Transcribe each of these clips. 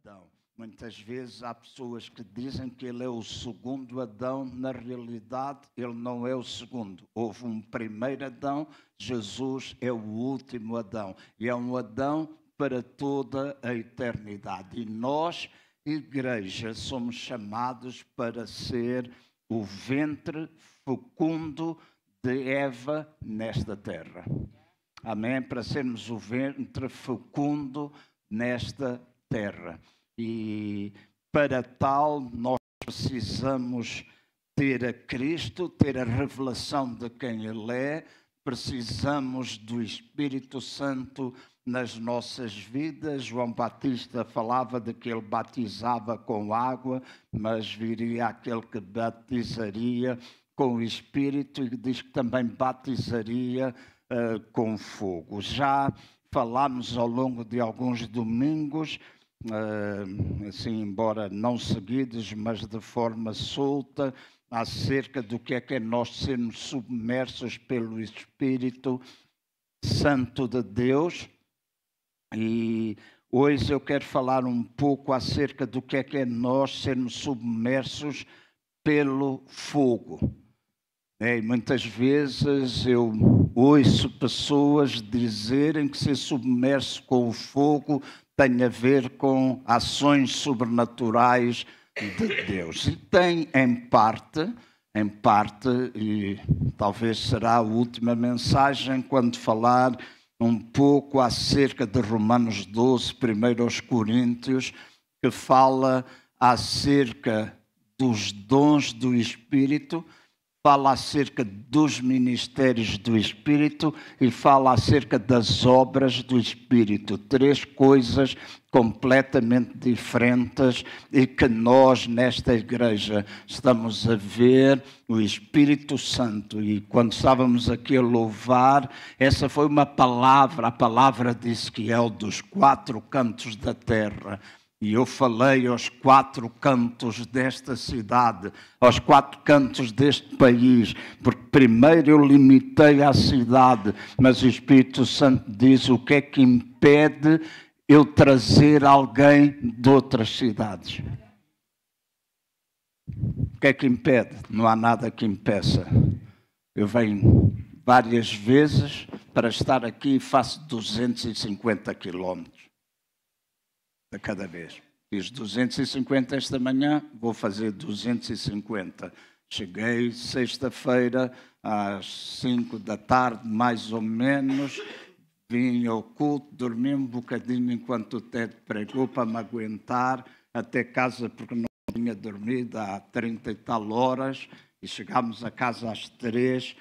Adão. Muitas vezes há pessoas que dizem que ele é o segundo Adão. Na realidade, ele não é o segundo. Houve um primeiro Adão, Jesus é o último Adão. E é um Adão para toda a eternidade. E nós, igreja, somos chamados para ser o ventre fecundo de Eva nesta terra. Amém? Para sermos o ventre fecundo nesta terra. E para tal nós precisamos ter a Cristo, ter a revelação de quem Ele é, precisamos do Espírito Santo nas nossas vidas. João Batista falava de que ele batizava com água, mas viria aquele que batizaria com o Espírito e diz que também batizaria com fogo. Já falámos ao longo de alguns domingos, assim, embora não seguidos, mas de forma solta, acerca do que é nós sermos submersos pelo Espírito Santo de Deus. E hoje eu quero falar um pouco acerca do que é nós sermos submersos pelo fogo. E muitas vezes eu ouço pessoas dizerem que ser submerso com o fogo tem a ver com ações sobrenaturais de Deus. E tem em parte, e talvez será a última mensagem quando falar um pouco acerca de Romanos 12, 1 aos Coríntios, que fala acerca dos dons do Espírito, fala acerca dos ministérios do Espírito e fala acerca das obras do Espírito. Três coisas completamente diferentes e que nós, nesta igreja, estamos a ver o Espírito Santo. E quando estávamos aqui a louvar, essa foi uma palavra, a palavra de Ezequiel, dos quatro cantos da terra. E eu falei aos quatro cantos desta cidade, aos quatro cantos deste país, porque primeiro eu limitei à cidade, mas o Espírito Santo diz o que é que impede eu trazer alguém de outras cidades. O que é que impede? Não há nada que impeça. Eu venho várias vezes para estar aqui e faço 250 quilómetros. A cada vez. Fiz 250 esta manhã, vou fazer 250. Cheguei sexta-feira às 5 da tarde, mais ou menos, vim ao culto, dormi um bocadinho enquanto o Ted pregou para me aguentar até casa, porque não tinha dormido há 30 e tal horas, e chegámos a casa às 3,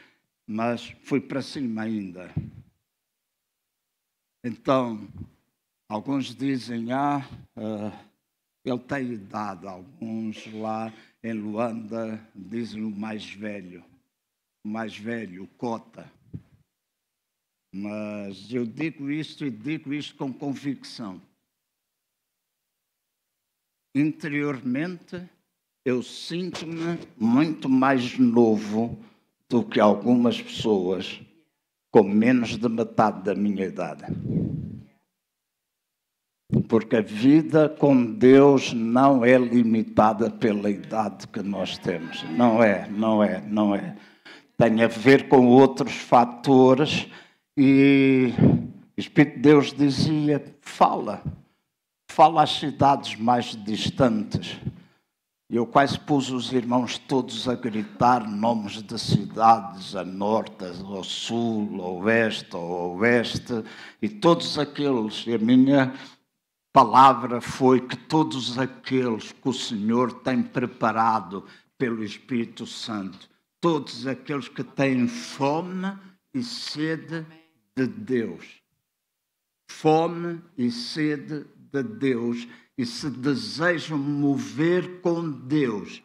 mas fui para cima ainda. Então, alguns dizem, ele tem idade. Alguns lá em Luanda dizem o mais velho, o Cota. Mas eu digo isto e digo isto com convicção. Interiormente, eu sinto-me muito mais novo do que algumas pessoas com menos de metade da minha idade. Porque a vida com Deus não é limitada pela idade que nós temos. Não é. Tem a ver com outros fatores. E o Espírito de Deus dizia, fala às cidades mais distantes. E eu quase pus os irmãos todos a gritar nomes de cidades, a norte, ao sul, ao oeste, e todos aqueles, e a minha palavra foi que todos aqueles que o Senhor tem preparado pelo Espírito Santo, todos aqueles que têm fome e sede de Deus, fome e sede de Deus, e se desejam mover com Deus,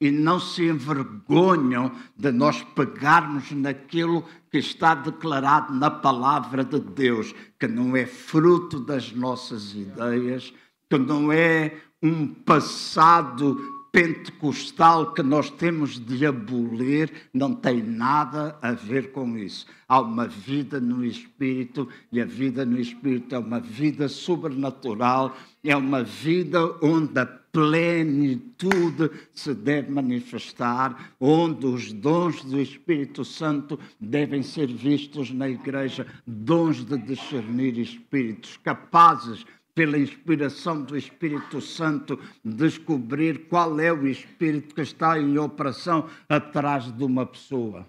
e não se envergonham de nós pegarmos naquilo que está declarado na palavra de Deus, que não é fruto das nossas ideias, que não é um passado pentecostal que nós temos de abolir não tem nada a ver com isso. Há uma vida no Espírito, e a vida no Espírito é uma vida sobrenatural, é uma vida onde a plenitude se deve manifestar, onde os dons do Espírito Santo devem ser vistos na igreja, dons de discernir espíritos, capazes pela inspiração do Espírito Santo, descobrir qual é o Espírito que está em operação atrás de uma pessoa.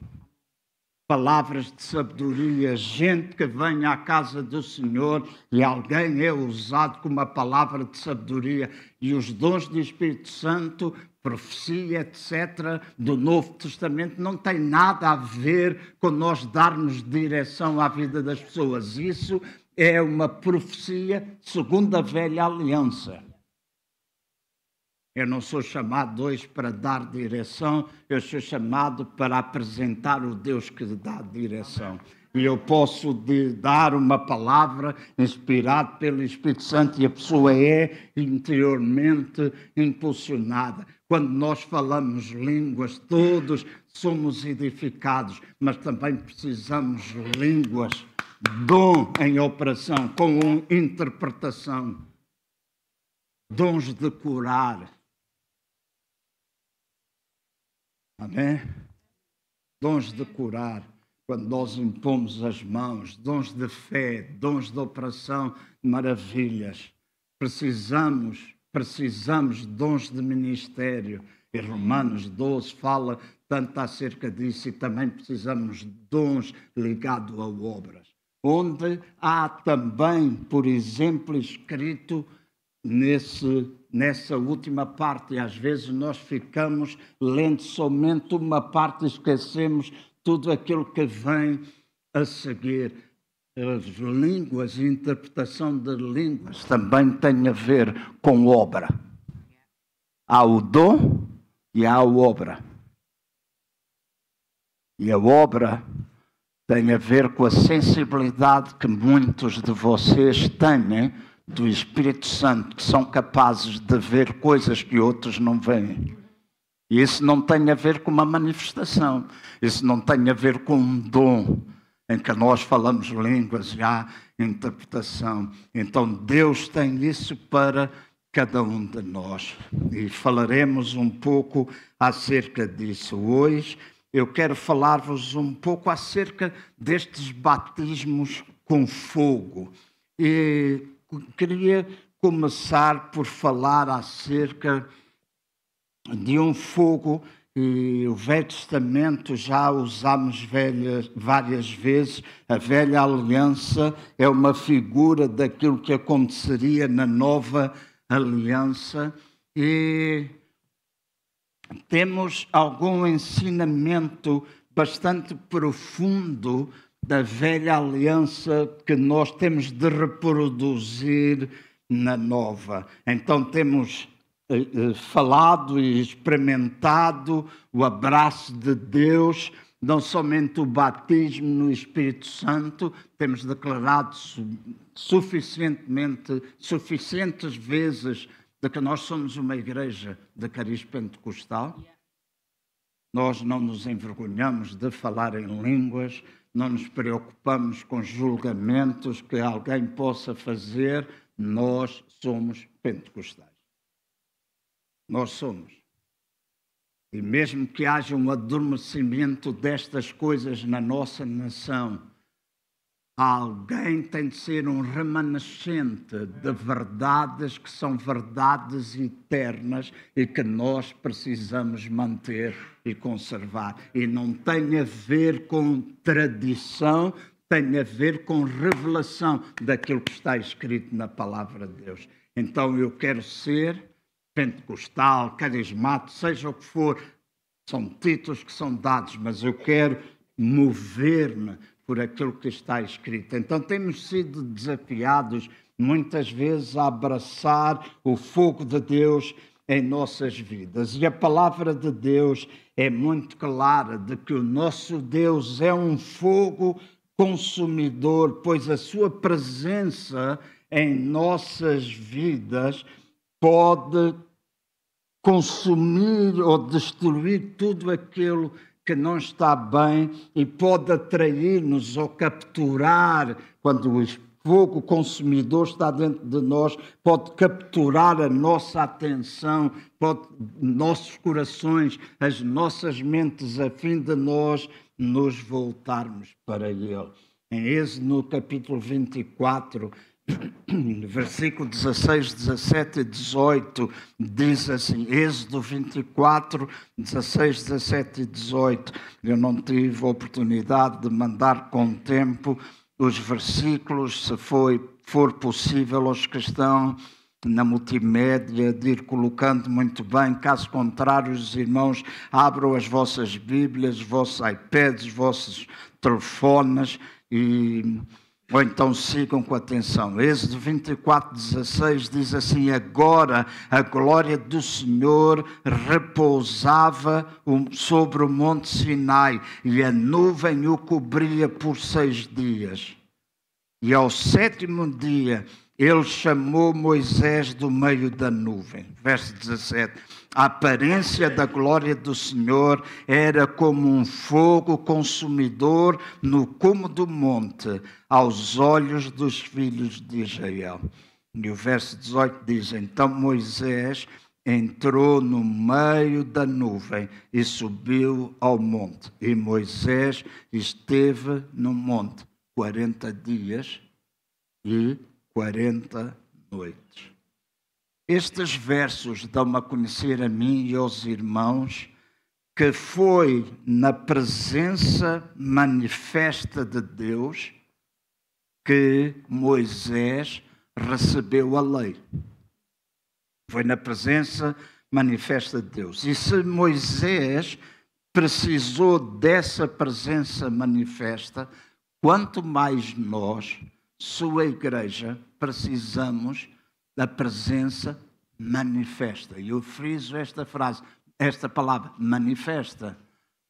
Palavras de sabedoria, gente que vem à casa do Senhor e alguém é usado com uma palavra de sabedoria, e os dons do Espírito Santo, profecia, etc., do Novo Testamento, não tem nada a ver com nós darmos direção à vida das pessoas. Isso é uma profecia segundo a velha aliança. Eu não sou chamado hoje para dar direção, eu sou chamado para apresentar o Deus que dá direção. E eu posso dar uma palavra inspirada pelo Espírito Santo e a pessoa é interiormente impulsionada. Quando nós falamos línguas, todos somos edificados, mas também precisamos de línguas, dom em operação, com interpretação, dons de curar. Amém? Dons de curar, quando nós impomos as mãos, dons de fé, dons de operação, maravilhas. Precisamos de dons de ministério. E Romanos 12 fala tanto acerca disso, e também precisamos de dons ligados a obras. Onde há também, por exemplo, escrito nessa última parte, e às vezes nós ficamos lendo somente uma parte e esquecemos tudo aquilo que vem a seguir. As línguas e interpretação de línguas também tem a ver com obra. Há o dom e há a obra. E a obra tem a ver com a sensibilidade que muitos de vocês têm do Espírito Santo, que são capazes de ver coisas que outros não veem. E isso não tem a ver com uma manifestação, isso não tem a ver com um dom, em que nós falamos línguas e há interpretação. Então Deus tem isso para cada um de nós. E falaremos um pouco acerca disso. Hoje eu quero falar-vos um pouco acerca destes batismos com fogo. E queria começar por falar acerca de um fogo, e o Velho Testamento já usamos várias vezes. A velha aliança é uma figura daquilo que aconteceria na nova aliança, e temos algum ensinamento bastante profundo da velha aliança que nós temos de reproduzir na nova. Então temos falado e experimentado o abraço de Deus, não somente o batismo no Espírito Santo, temos declarado suficientes vezes de que nós somos uma igreja de cariz pentecostal. Nós não nos envergonhamos de falar em línguas, não nos preocupamos com julgamentos que alguém possa fazer. Nós somos pentecostais. Nós somos. E mesmo que haja um adormecimento destas coisas na nossa nação, alguém tem de ser um remanescente de verdades que são verdades eternas e que nós precisamos manter e conservar. E não tem a ver com tradição, tem a ver com revelação daquilo que está escrito na palavra de Deus. Então eu quero ser pentecostal, carismático, seja o que for, são títulos que são dados, mas eu quero mover-me por aquilo que está escrito. Então temos sido desafiados muitas vezes a abraçar o fogo de Deus em nossas vidas. E a palavra de Deus é muito clara de que o nosso Deus é um fogo consumidor, pois a sua presença em nossas vidas pode consumir ou destruir tudo aquilo que não está bem e pode atrair-nos ou capturar, quando o fogo consumidor está dentro de nós, pode capturar a nossa atenção, pode nossos corações, as nossas mentes, a fim de nós nos voltarmos para Ele. Em Êxodo, no capítulo 24, versículo 16, 17 e 18, diz assim, Êxodo 24, 16, 17 e 18. Eu não tive a oportunidade de mandar com tempo os versículos, se for possível, aos que estão na multimédia, de ir colocando muito bem. Caso contrário, os irmãos abram as vossas Bíblias, os vossos iPads, os vossos telefones ou então sigam com atenção. Êxodo 24, 16 diz assim, agora a glória do Senhor repousava sobre o monte Sinai e a nuvem o cobria por 6 dias. E ao 7º dia ele chamou Moisés do meio da nuvem. Verso 17. A aparência da glória do Senhor era como um fogo consumidor no cume do monte, aos olhos dos filhos de Israel. E o verso 18 diz, então Moisés entrou no meio da nuvem e subiu ao monte. E Moisés esteve no monte 40 dias e 40 noites. Estes versos dão-me a conhecer a mim e aos irmãos que foi na presença manifesta de Deus que Moisés recebeu a lei. Foi na presença manifesta de Deus. E se Moisés precisou dessa presença manifesta, quanto mais nós, sua igreja, precisamos da presença manifesta. E eu friso esta palavra, manifesta,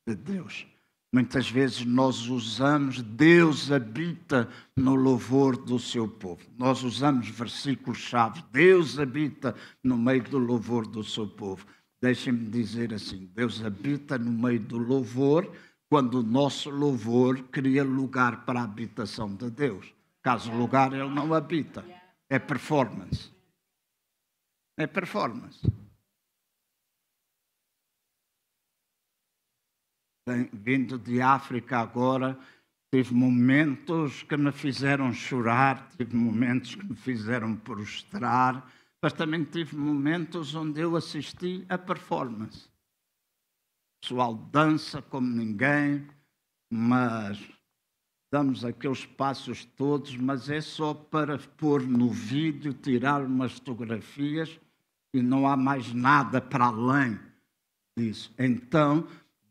de Deus. Muitas vezes nós usamos, Deus habita no louvor do seu povo. Nós usamos versículos-chave, Deus habita no meio do louvor do seu povo. Deixem-me dizer assim, Deus habita no meio do louvor quando o nosso louvor cria lugar para a habitação de Deus. Caso lugar, ele não habita. É performance. É performance. Vindo de África agora, tive momentos que me fizeram chorar, tive momentos que me fizeram prostrar, mas também tive momentos onde eu assisti a performance. O pessoal dança como ninguém, mas damos aqueles passos todos, mas é só para pôr no vídeo, tirar umas fotografias e não há mais nada para além disso. Então,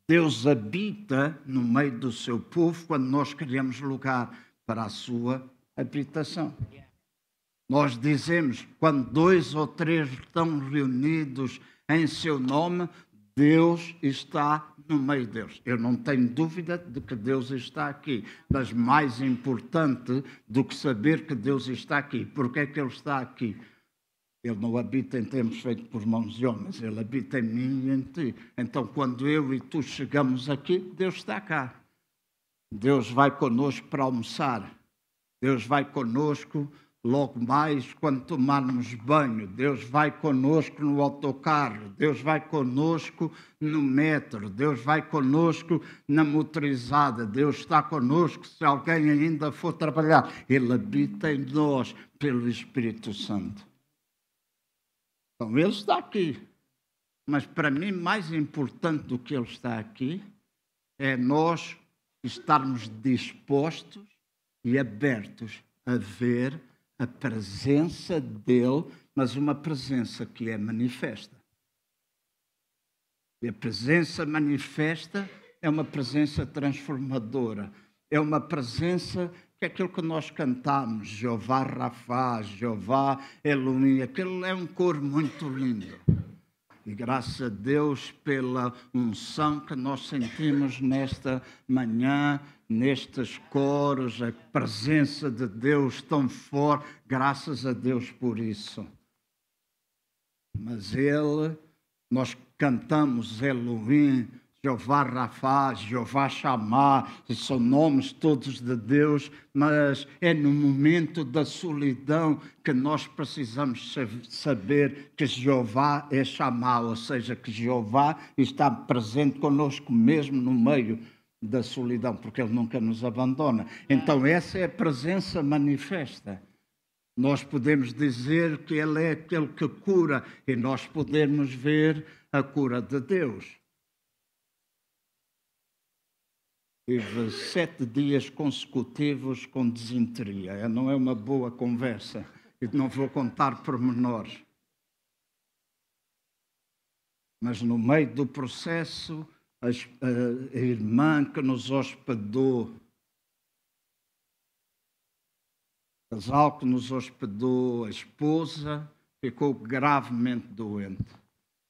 Deus habita no meio do seu povo quando nós criamos lugar para a sua habitação. Nós dizemos, quando 2 ou 3 estão reunidos em seu nome, Deus está no meio deles. Eu não tenho dúvida de que Deus está aqui, mas mais importante do que saber que Deus está aqui. Por que é que Ele está aqui? Ele não habita em templos feitos por mãos de homens, Ele habita em mim e em ti. Então, quando eu e tu chegamos aqui, Deus está cá. Deus vai conosco para almoçar. Deus vai conosco logo mais quando tomarmos banho. Deus vai conosco no autocarro. Deus vai conosco no metro. Deus vai conosco na motorizada. Deus está conosco se alguém ainda for trabalhar. Ele habita em nós pelo Espírito Santo. Então, Ele está aqui. Mas para mim, mais importante do que Ele está aqui, é nós estarmos dispostos e abertos a ver a presença dEle, mas uma presença que é manifesta. E a presença manifesta é uma presença transformadora. É uma presença que é aquilo que nós cantamos, Jeová Rafá, Jeová Elohim, aquele é um coro muito lindo. E graças a Deus pela unção que nós sentimos nesta manhã, nestes coros, a presença de Deus tão forte, graças a Deus por isso. Mas Ele Nós cantamos Elohim, Jeová Rafá, Jeová Shammah, são nomes todos de Deus, mas é no momento da solidão que nós precisamos saber que Jeová é Shammah, ou seja, que Jeová está presente conosco mesmo no meio da solidão, porque Ele nunca nos abandona. Então essa é a presença manifesta. Nós podemos dizer que Ele é aquele que cura e nós podemos ver a cura de Deus. Tive 7 dias consecutivos com desinteria. Não é uma boa conversa. E não vou contar pormenores. Mas no meio do processo, a irmã que nos hospedou, o casal que nos hospedou, a esposa, ficou gravemente doente.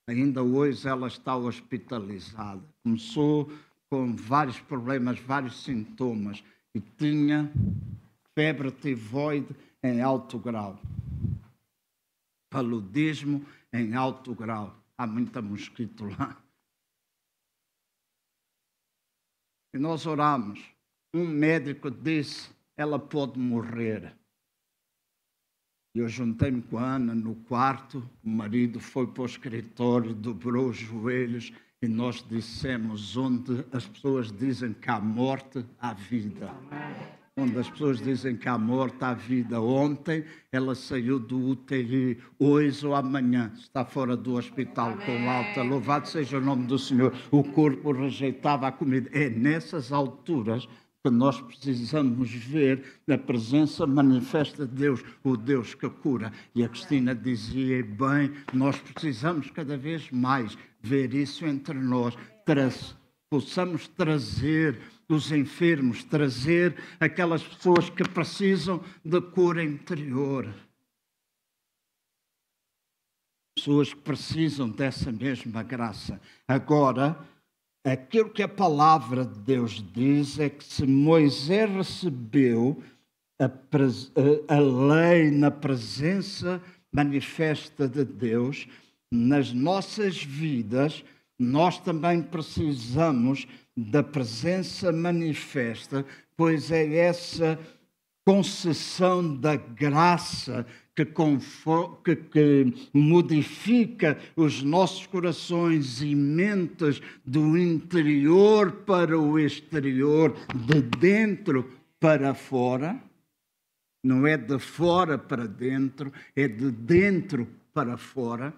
Ainda hoje ela está hospitalizada. Começou com vários problemas, vários sintomas, e tinha febre tivoide em alto grau, paludismo em alto grau. Há muita mosquito lá. E nós oramos. Um médico disse, ela pode morrer. Eu juntei-me com a Ana no quarto, o marido foi para o escritório, dobrou os joelhos, e nós dissemos, onde as pessoas dizem que há morte, há vida. Onde as pessoas dizem que há morte, há vida. Ontem ela saiu do UTI, hoje ou amanhã está fora do hospital com alta. Louvado seja o nome do Senhor. O corpo rejeitava a comida. É nessas alturas que nós precisamos ver a presença manifesta de Deus, o Deus que cura. E a Cristina dizia bem, nós precisamos cada vez mais ver isso entre nós, possamos trazer os enfermos, trazer aquelas pessoas que precisam de cura interior. Pessoas que precisam dessa mesma graça. Agora, aquilo que a palavra de Deus diz é que se Moisés recebeu a lei na presença manifesta de Deus, nas nossas vidas, nós também precisamos da presença manifesta, pois é essa concessão da graça que modifica os nossos corações e mentes do interior para o exterior, de dentro para fora. Não é de fora para dentro, é de dentro para fora.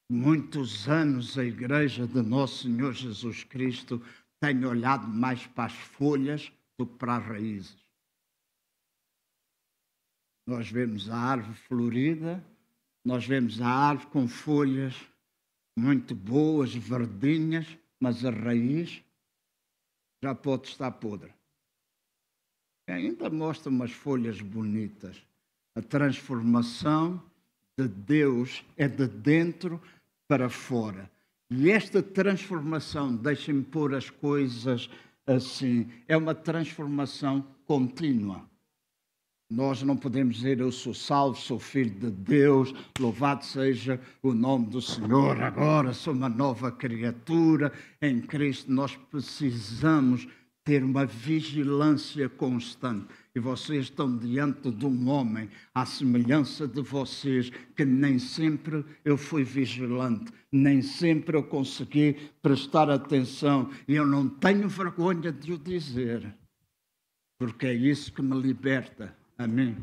Muitos anos a Igreja de Nosso Senhor Jesus Cristo tem olhado mais para as folhas do que para as raízes. Nós vemos a árvore florida, nós vemos a árvore com folhas muito boas, verdinhas, mas a raiz já pode estar podre. Ainda mostra umas folhas bonitas. A transformação de Deus é de dentro para fora. E esta transformação, deixem-me pôr as coisas assim, é uma transformação contínua. Nós não podemos dizer, eu sou salvo, sou filho de Deus, louvado seja o nome do Senhor, agora sou uma nova criatura em Cristo. Nós precisamos ter uma vigilância constante. E vocês estão diante de um homem, à semelhança de vocês, que nem sempre eu fui vigilante, nem sempre eu consegui prestar atenção. E eu não tenho vergonha de o dizer, porque é isso que me liberta. Amém.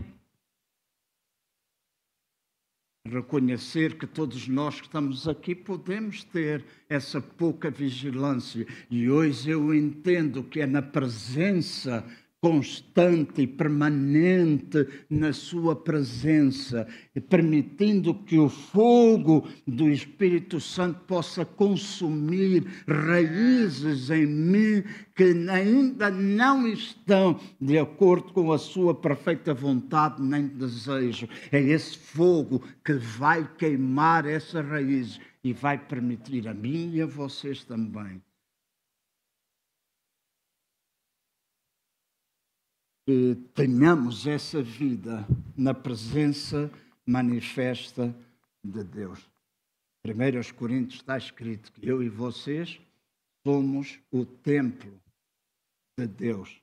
Reconhecer que todos nós que estamos aqui podemos ter essa pouca vigilância. E hoje eu entendo que é na presença constante e permanente na sua presença, permitindo que o fogo do Espírito Santo possa consumir raízes em mim que ainda não estão de acordo com a sua perfeita vontade nem desejo. É esse fogo que vai queimar essas raízes e vai permitir a mim e a vocês também que tenhamos essa vida na presença manifesta de Deus. 1 Coríntios está escrito que eu e vocês somos o templo de Deus.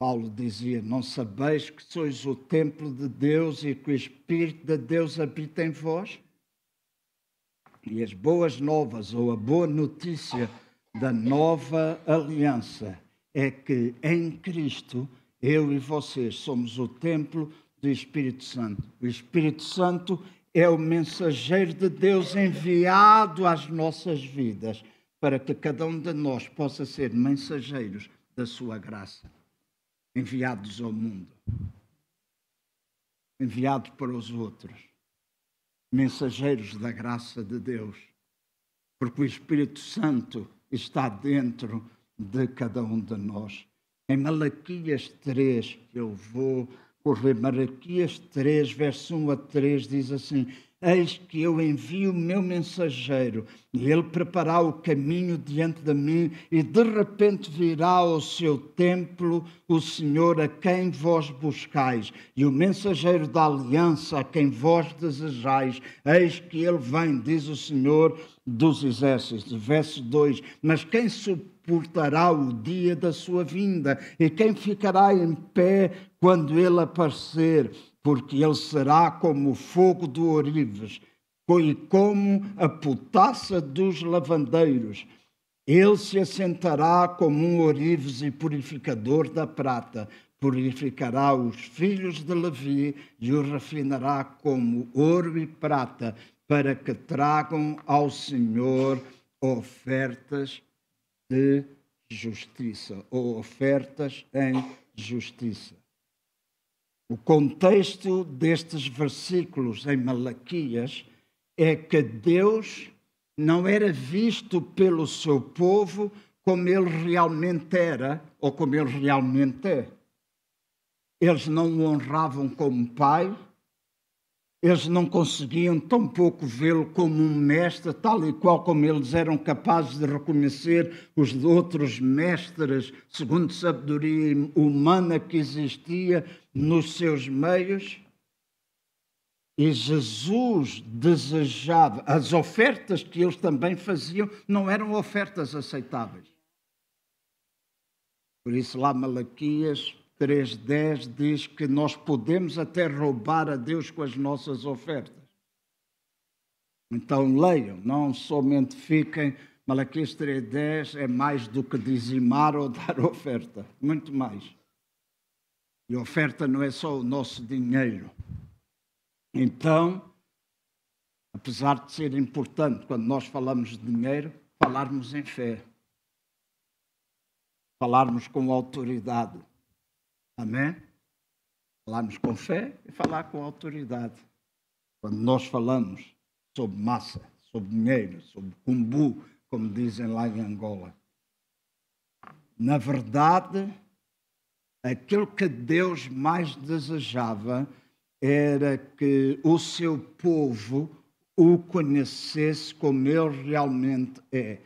Paulo dizia, não sabeis que sois o templo de Deus e que o Espírito de Deus habita em vós? E as boas novas, ou a boa notícia da nova aliança, é que em Cristo, eu e vocês somos o templo do Espírito Santo. O Espírito Santo é o mensageiro de Deus enviado às nossas vidas para que cada um de nós possa ser mensageiros da sua graça. Enviados ao mundo, enviados para os outros, mensageiros da graça de Deus, porque o Espírito Santo está dentro de cada um de nós. Em Malaquias 3, eu vou correr, Malaquias 3, verso 1 a 3, diz assim: eis que eu envio o meu mensageiro, e ele preparará o caminho diante de mim, e de repente virá ao seu templo o Senhor a quem vós buscais, e o mensageiro da aliança a quem vós desejais. Eis que ele vem, diz o Senhor dos exércitos. Verso 2, mas quem suportará o dia da sua vinda, e quem ficará em pé quando ele aparecer? Porque ele será como o fogo do ourives e como a potassa dos lavandeiros. Ele se assentará como um ourives e purificador da prata. Purificará os filhos de Levi e os refinará como ouro e prata, para que tragam ao Senhor ofertas de justiça, ou ofertas em justiça. O contexto destes versículos em Malaquias é que Deus não era visto pelo seu povo como ele realmente era ou como ele realmente é. Eles não o honravam como pai, eles não conseguiam tampouco vê-lo como um mestre, tal e qual como eles eram capazes de reconhecer os outros mestres, segundo a sabedoria humana que existia nos seus meios. E Jesus desejava, as ofertas que eles também faziam não eram ofertas aceitáveis. Por isso lá Malaquias 3:10 diz que nós podemos até roubar a Deus com as nossas ofertas. Então leiam, não somente fiquem. Malaquias 3:10 é mais do que dizimar ou dar oferta, muito mais. E oferta não é só o nosso dinheiro. Então, apesar de ser importante quando nós falamos de dinheiro, falarmos em fé, falarmos com autoridade. Amém? Falarmos com fé e falar com autoridade. Quando nós falamos sobre massa, sobre dinheiro, sobre cumbu, como dizem lá em Angola. Na verdade, aquilo que Deus mais desejava era que o seu povo o conhecesse como ele realmente é.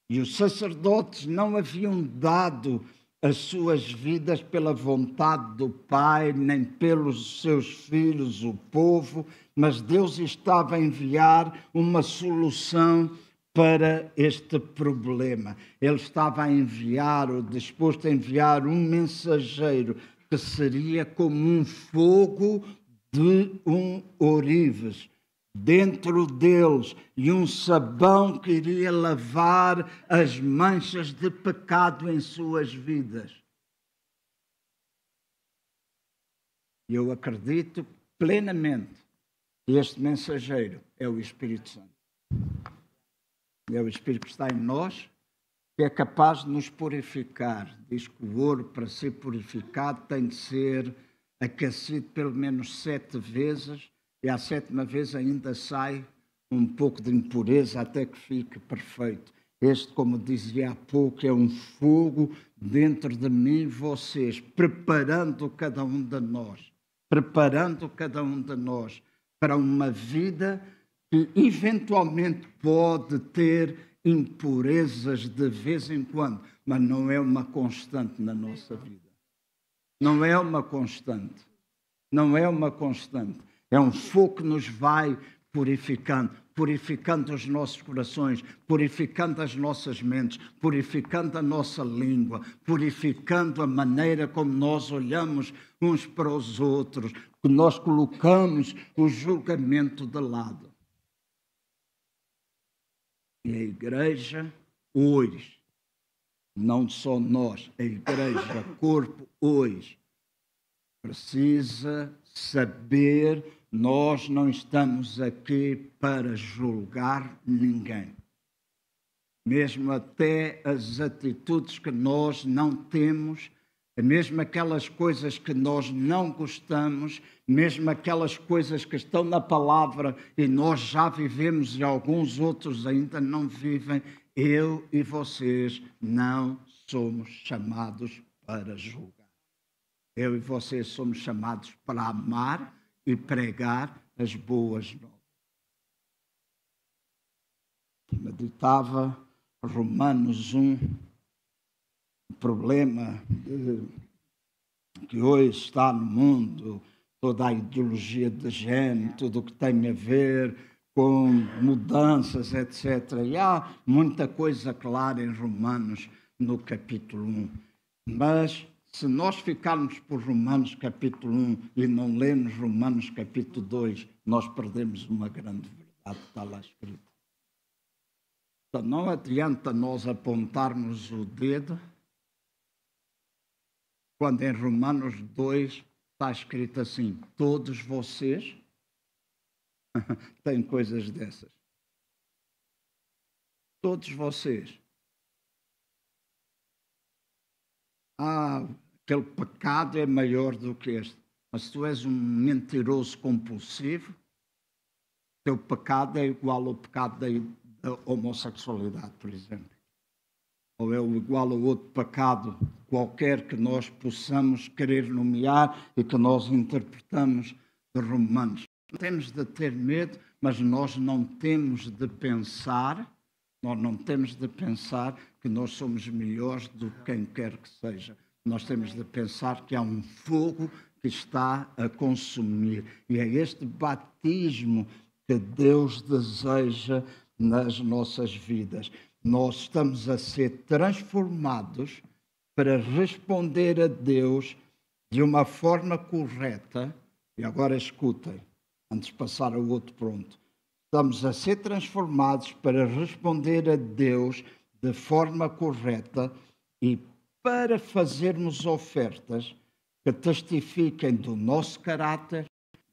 E os sacerdotes não haviam dado as suas vidas pela vontade do Pai, nem pelos seus filhos, o povo, mas Deus estava a enviar uma solução para este problema. Ele estava a enviar, ou disposto a enviar, um mensageiro que seria como um fogo de um ourives dentro deles, e um sabão que iria lavar as manchas de pecado em suas vidas. Eu acredito plenamente que este mensageiro é o Espírito Santo. É o Espírito que está em nós, que é capaz de nos purificar. Diz que o ouro, para ser purificado, tem de ser aquecido pelo menos 7 vezes, e à 7ª vez ainda sai um pouco de impureza até que fique perfeito. Este, como dizia há pouco, é um fogo dentro de mim e vocês, preparando cada um de nós para uma vida que eventualmente pode ter impurezas de vez em quando, mas não é uma constante na nossa vida. Não é uma constante. É um fogo que nos vai purificando os nossos corações, purificando as nossas mentes, purificando a nossa língua, purificando a maneira como nós olhamos uns para os outros, que nós colocamos o julgamento de lado. E a igreja hoje, não só nós, a igreja, corpo hoje, precisa saber: nós não estamos aqui para julgar ninguém. Mesmo até as atitudes que nós não temos, mesmo aquelas coisas que nós não gostamos, mesmo aquelas coisas que estão na palavra e nós já vivemos e alguns outros ainda não vivem, eu e vocês não somos chamados para julgar. Eu e vocês somos chamados para amar e pregar as boas novas. Meditava Romanos 1, o problema que hoje está no mundo, toda a ideologia de género, tudo o que tem a ver com mudanças, etc. E há muita coisa clara em Romanos no capítulo 1. Mas se nós ficarmos por Romanos capítulo 1 e não lermos Romanos capítulo 2, nós perdemos uma grande verdade que está lá escrita. Então não adianta nós apontarmos o dedo quando em Romanos 2 está escrito assim: todos vocês têm coisas dessas. Todos vocês. Aquele pecado é maior do que este. Mas se tu és um mentiroso compulsivo, teu pecado é igual ao pecado da homossexualidade, por exemplo. Ou é igual a outro pecado qualquer que nós possamos querer nomear e que nós interpretamos de Romanos. Não temos de ter medo, mas nós não temos de pensar que nós somos melhores do que quem quer que seja. Nós temos de pensar que há um fogo que está a consumir. E é este batismo que Deus deseja nas nossas vidas. Nós estamos a ser transformados para responder a Deus de uma forma correta. E agora escutem, antes de passar ao outro ponto. Estamos a ser transformados para responder a Deus de forma correta e para fazermos ofertas que testifiquem do nosso caráter,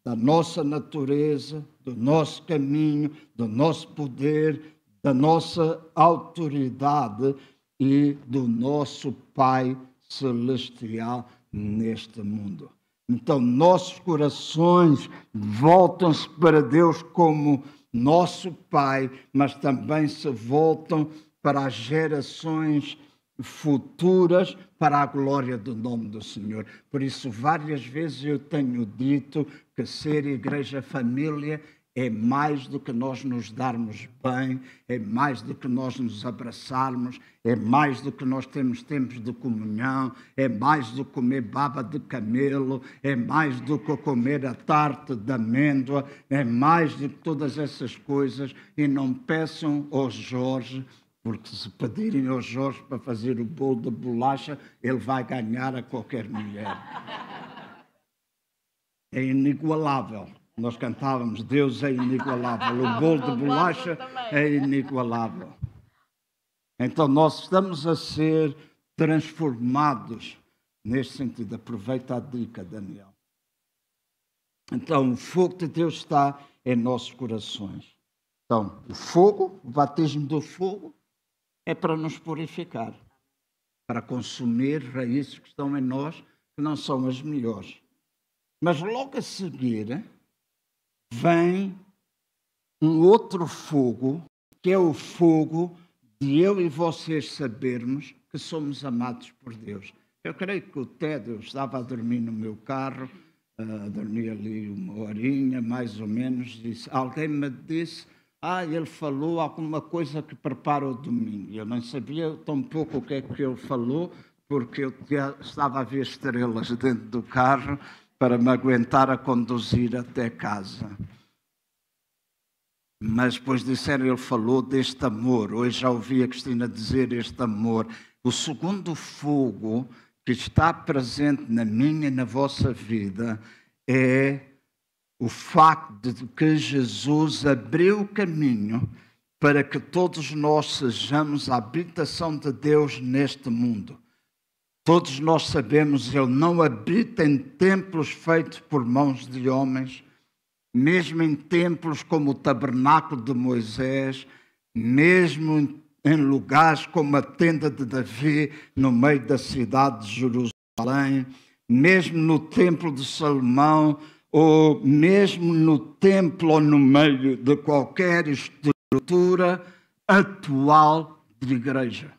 da nossa natureza, do nosso caminho, do nosso poder, da nossa autoridade e do nosso Pai Celestial neste mundo. Então, nossos corações voltam-se para Deus como nosso Pai, mas também se voltam para as gerações futuras, para a glória do nome do Senhor. Por isso, várias vezes eu tenho dito que ser igreja família é mais do que nós nos darmos bem, é mais do que nós nos abraçarmos, é mais do que nós temos tempos de comunhão, é mais do que comer baba de camelo, é mais do que comer a tarte de amêndoa, é mais do que todas essas coisas. E não peçam ao Jorge, porque se pedirem ao Jorge para fazer o bolo de bolacha, ele vai ganhar a qualquer mulher. É inigualável. Nós cantávamos, Deus é inigualável. O bolo de bolacha é inigualável. Então nós estamos a ser transformados neste sentido. Aproveita a dica, Daniel. Então o fogo de Deus está em nossos corações. Então o fogo, o batismo do fogo, é para nos purificar, para consumir raízes que estão em nós, que não são as melhores. Mas logo a seguir vem um outro fogo, que é o fogo de eu e vocês sabermos que somos amados por Deus. Eu creio que o Ted, eu estava a dormir no meu carro, dormi ali uma horinha, mais ou menos, alguém me disse, ele falou alguma coisa que prepara o domingo. Eu não sabia tão pouco o que é que ele falou, porque eu estava a ver estrelas dentro do carro para me aguentar a conduzir até casa. Mas depois disseram, ele falou deste amor. Hoje já ouvi a Cristina dizer este amor. O segundo fogo que está presente na minha e na vossa vida é o facto de que Jesus abriu o caminho para que todos nós sejamos a habitação de Deus neste mundo. Todos nós sabemos, Ele não habita em templos feitos por mãos de homens, mesmo em templos como o tabernáculo de Moisés, mesmo em lugares como a tenda de Davi, no meio da cidade de Jerusalém, mesmo no templo de Salomão, ou mesmo no templo ou no meio de qualquer estrutura atual de igreja.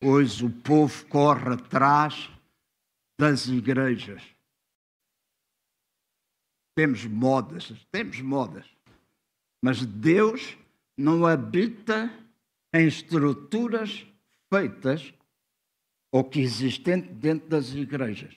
Hoje o povo corre atrás das igrejas. Temos modas, mas Deus não habita em estruturas feitas ou que existem dentro das igrejas.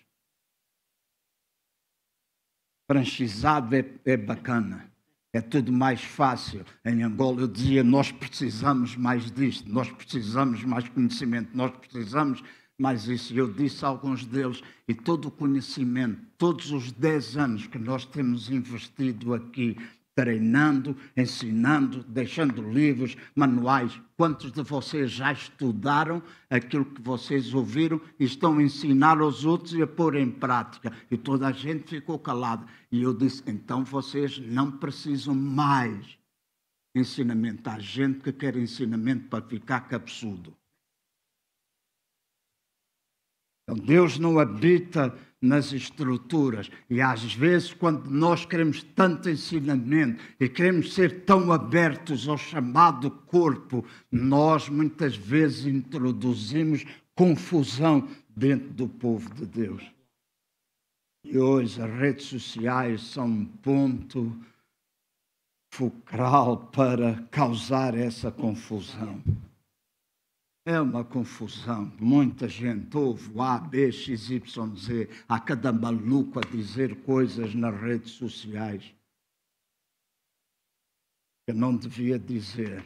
Franchizado é bacana, é tudo mais fácil. Em Angola eu dizia, nós precisamos mais disto, nós precisamos mais conhecimento, nós precisamos mais isso. Eu disse a alguns deles, e todo o conhecimento, todos os 10 anos que nós temos investido aqui, treinando, ensinando, deixando livros, manuais. Quantos de vocês já estudaram aquilo que vocês ouviram e estão a ensinar aos outros e a pôr em prática? E toda a gente ficou calada. E eu disse, então vocês não precisam mais ensinamento. Há gente que quer ensinamento para ficar cabeçudo. Então, Deus não habita nas estruturas. E às vezes, quando nós queremos tanto ensinamento e queremos ser tão abertos ao chamado corpo, nós muitas vezes introduzimos confusão dentro do povo de Deus. E hoje as redes sociais são um ponto focal para causar essa confusão. É uma confusão. Muita gente ouve A, B, X, Y, Z. Há cada maluco a dizer coisas nas redes sociais que não devia dizer.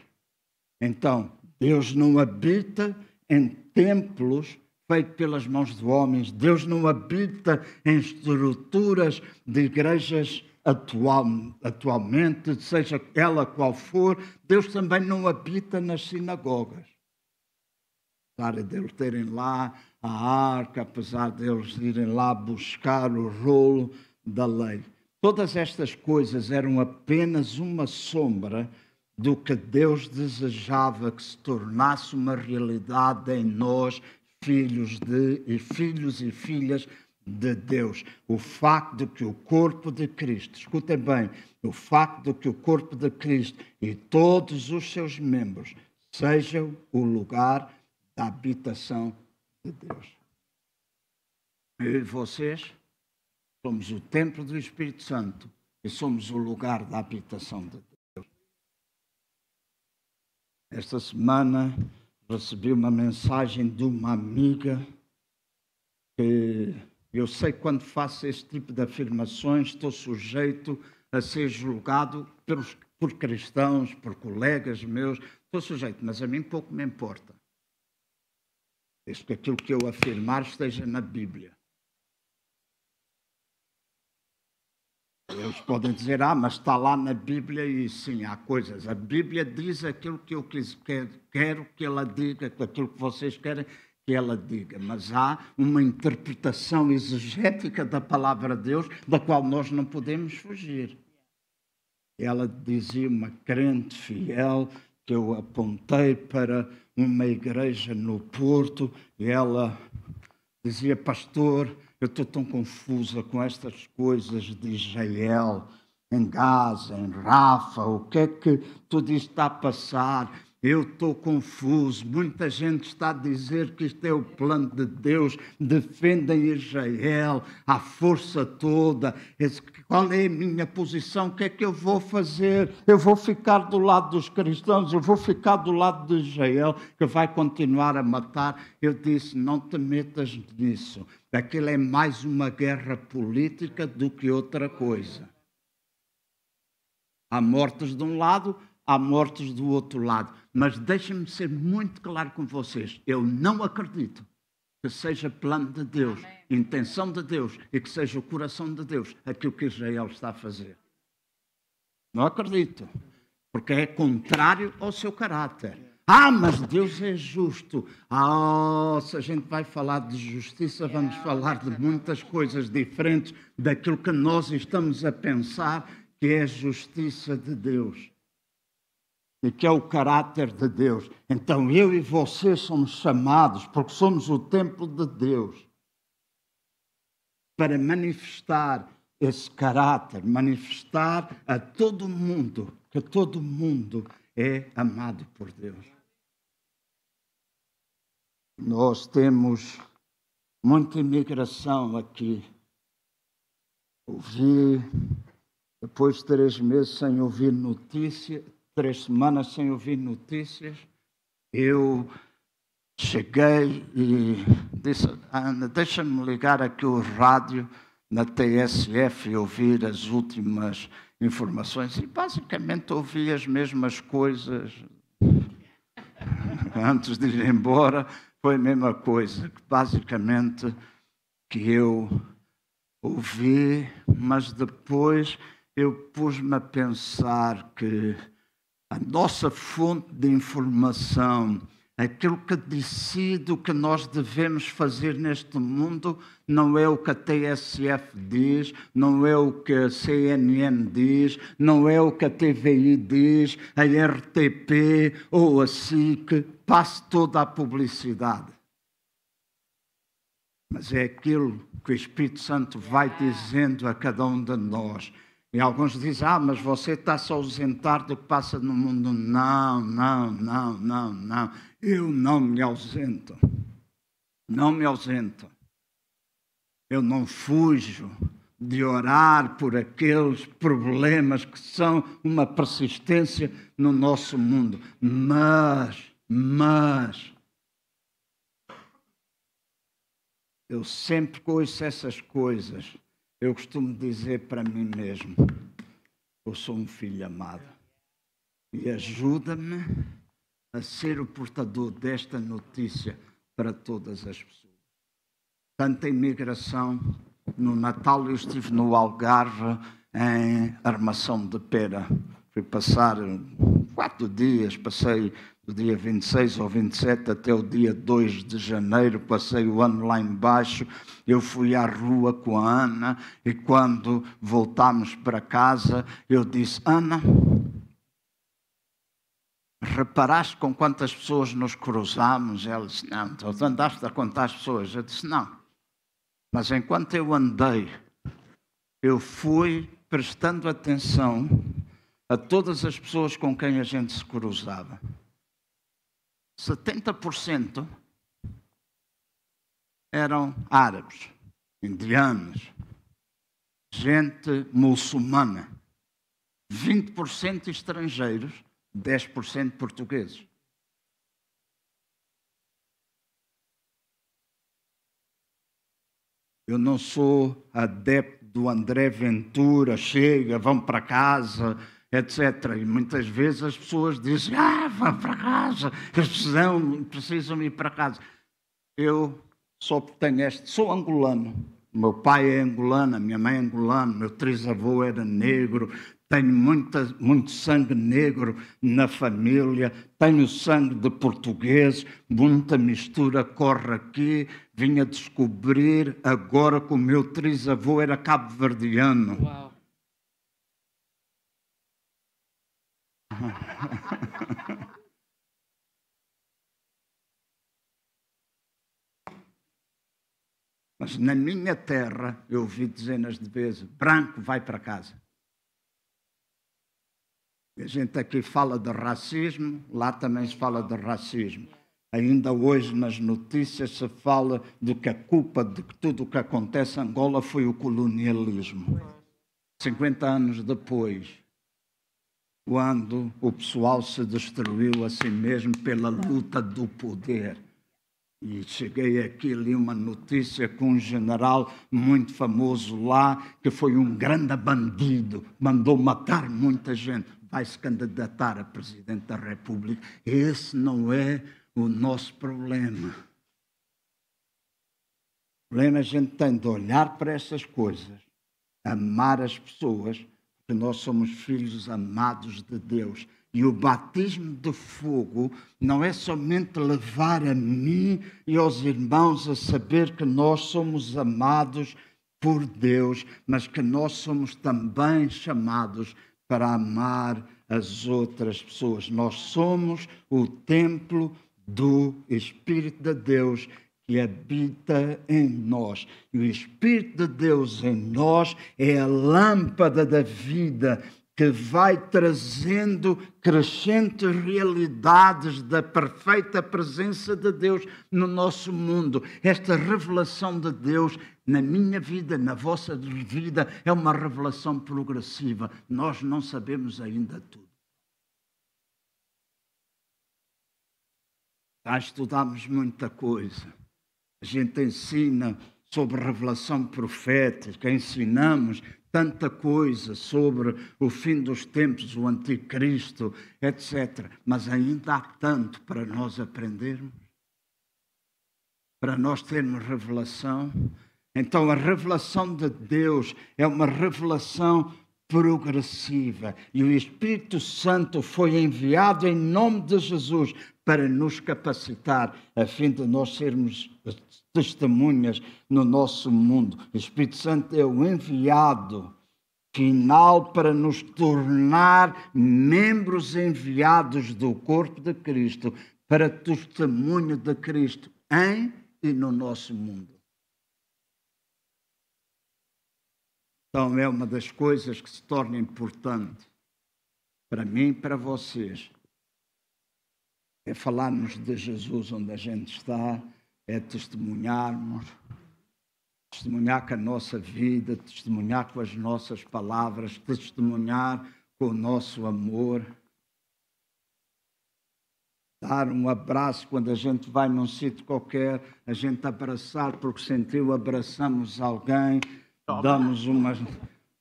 Então, Deus não habita em templos feitos pelas mãos de homens. Deus não habita em estruturas de igrejas atualmente, seja ela qual for. Deus também não habita nas sinagogas. Apesar de eles terem lá a arca, apesar de eles irem lá buscar o rolo da lei. Todas estas coisas eram apenas uma sombra do que Deus desejava que se tornasse uma realidade em nós, filhos e filhas de Deus. O facto de que o corpo de Cristo, escutem bem, o facto de que o corpo de Cristo e todos os seus membros sejam o lugar da habitação de Deus. Eu e vocês somos o templo do Espírito Santo e somos o lugar da habitação de Deus. Esta semana recebi uma mensagem de uma amiga que eu sei que quando faço este tipo de afirmações estou sujeito a ser julgado por cristãos, por colegas meus, estou sujeito, mas a mim pouco me importa. Desde que aquilo que eu afirmar esteja na Bíblia. Eles podem dizer, mas está lá na Bíblia e sim, há coisas. A Bíblia diz aquilo que eu quero que ela diga, aquilo que vocês querem que ela diga. Mas há uma interpretação exegética da palavra de Deus, da qual nós não podemos fugir. Ela dizia, uma crente fiel, que eu apontei para uma igreja no Porto, e ela dizia, pastor, eu estou tão confusa com estas coisas de Israel, em Gaza, em Rafa, o que é que tudo isto está a passar? Eu estou confuso, muita gente está a dizer que isto é o plano de Deus, defendem Israel, a força toda. Qual é a minha posição? O que é que eu vou fazer? Eu vou ficar do lado dos cristãos, eu vou ficar do lado de Israel, que vai continuar a matar. Eu disse, não te metas nisso. Aquilo é mais uma guerra política do que outra coisa. Há mortos de um lado, há mortos do outro lado. Mas deixem-me ser muito claro com vocês. Eu não acredito que seja plano de Deus, intenção de Deus e que seja o coração de Deus aquilo que Israel está a fazer. Não acredito. Porque é contrário ao seu caráter. Mas Deus é justo. Se a gente vai falar de justiça, vamos falar de muitas coisas diferentes daquilo que nós estamos a pensar que é a justiça de Deus. E que é o caráter de Deus. Então eu e você somos chamados, porque somos o templo de Deus, para manifestar esse caráter, manifestar a todo mundo que todo mundo é amado por Deus. Nós temos muita imigração aqui. Ouvi, depois de 3 meses sem ouvir notícias, 3 semanas sem ouvir notícias, eu cheguei e disse, Ana, deixa-me ligar aqui o rádio na TSF e ouvir as últimas informações. E basicamente ouvi as mesmas coisas. Antes de ir embora, foi a mesma coisa, basicamente, que eu ouvi, mas depois eu pus-me a pensar que a nossa fonte de informação, aquilo que decide o que nós devemos fazer neste mundo, não é o que a TSF diz, não é o que a CNN diz, não é o que a TVI diz, a RTP ou a SIC, passe toda a publicidade. Mas é aquilo que o Espírito Santo vai dizendo a cada um de nós. E alguns dizem, mas você está-se a ausentar do que passa no mundo. Não. Eu não me ausento. Não me ausento. Eu não fujo de orar por aqueles problemas que são uma persistência no nosso mundo. Mas, eu sempre que ouço essas coisas, eu costumo dizer para mim mesmo, eu sou um filho amado. E ajuda-me a ser o portador desta notícia para todas as pessoas. Tanta imigração. No Natal eu estive no Algarve em Armação de Pera. Fui passar 4 dias, passei do dia 26 ao 27 até o dia 2 de janeiro, passei o ano lá embaixo. Eu fui à rua com a Ana e quando voltámos para casa eu disse, Ana, reparaste com quantas pessoas nos cruzámos? Ela disse, não, tu andaste a contar as pessoas. Eu disse, não. Mas enquanto eu andei, eu fui prestando atenção a todas as pessoas com quem a gente se cruzava. 70% eram árabes, indianos, gente muçulmana, 20% estrangeiros, 10% portugueses. Eu não sou adepto do André Ventura, chega, vão para casa, etc. E muitas vezes as pessoas dizem, vão para casa, eles precisam ir para casa. Eu só tenho sou angolano. Meu pai é angolano, a minha mãe é angolana, meu trisavô era negro, tenho muito sangue negro na família, tenho sangue de português, muita mistura corre aqui. Vim a descobrir agora que o meu trisavô era cabo-verdiano. Uau. Mas na minha terra, eu ouvi dezenas de vezes, branco vai para casa. A gente aqui fala de racismo, lá também se fala de racismo. Ainda hoje nas notícias se fala de que a culpa de tudo o que acontece em Angola foi o colonialismo. 50 anos depois, quando o pessoal se destruiu a si mesmo pela luta do poder. E cheguei aqui, li uma notícia com um general muito famoso lá, que foi um grande bandido, mandou matar muita gente, vai se candidatar a presidente da República. Esse não é o nosso problema. O problema é a gente tem de olhar para essas coisas, amar as pessoas, porque nós somos filhos amados de Deus. E o batismo de fogo não é somente levar a mim e aos irmãos a saber que nós somos amados por Deus, mas que nós somos também chamados para amar as outras pessoas. Nós somos o templo do Espírito de Deus que habita em nós. E o Espírito de Deus em nós é a lâmpada da vida que vai trazendo crescentes realidades da perfeita presença de Deus no nosso mundo. Esta revelação de Deus na minha vida, na vossa vida, é uma revelação progressiva. Nós não sabemos ainda tudo. Já estudamos muita coisa. A gente ensina sobre revelação profética, ensinamos tanta coisa sobre o fim dos tempos, o anticristo, etc. Mas ainda há tanto para nós aprendermos, para nós termos revelação. Então a revelação de Deus é uma revelação progressiva e o Espírito Santo foi enviado em nome de Jesus para nos capacitar a fim de nós sermos testemunhas no nosso mundo. O Espírito Santo é o enviado final para nos tornar membros enviados do corpo de Cristo para testemunho de Cristo em e no nosso mundo. Então é uma das coisas que se torna importante para mim e para vocês. É falarmos de Jesus onde a gente está, é testemunhar com a nossa vida, testemunhar com as nossas palavras, testemunhar com o nosso amor. Dar um abraço quando a gente vai num sítio qualquer, a gente abraçar porque sentiu, abraçamos alguém, damos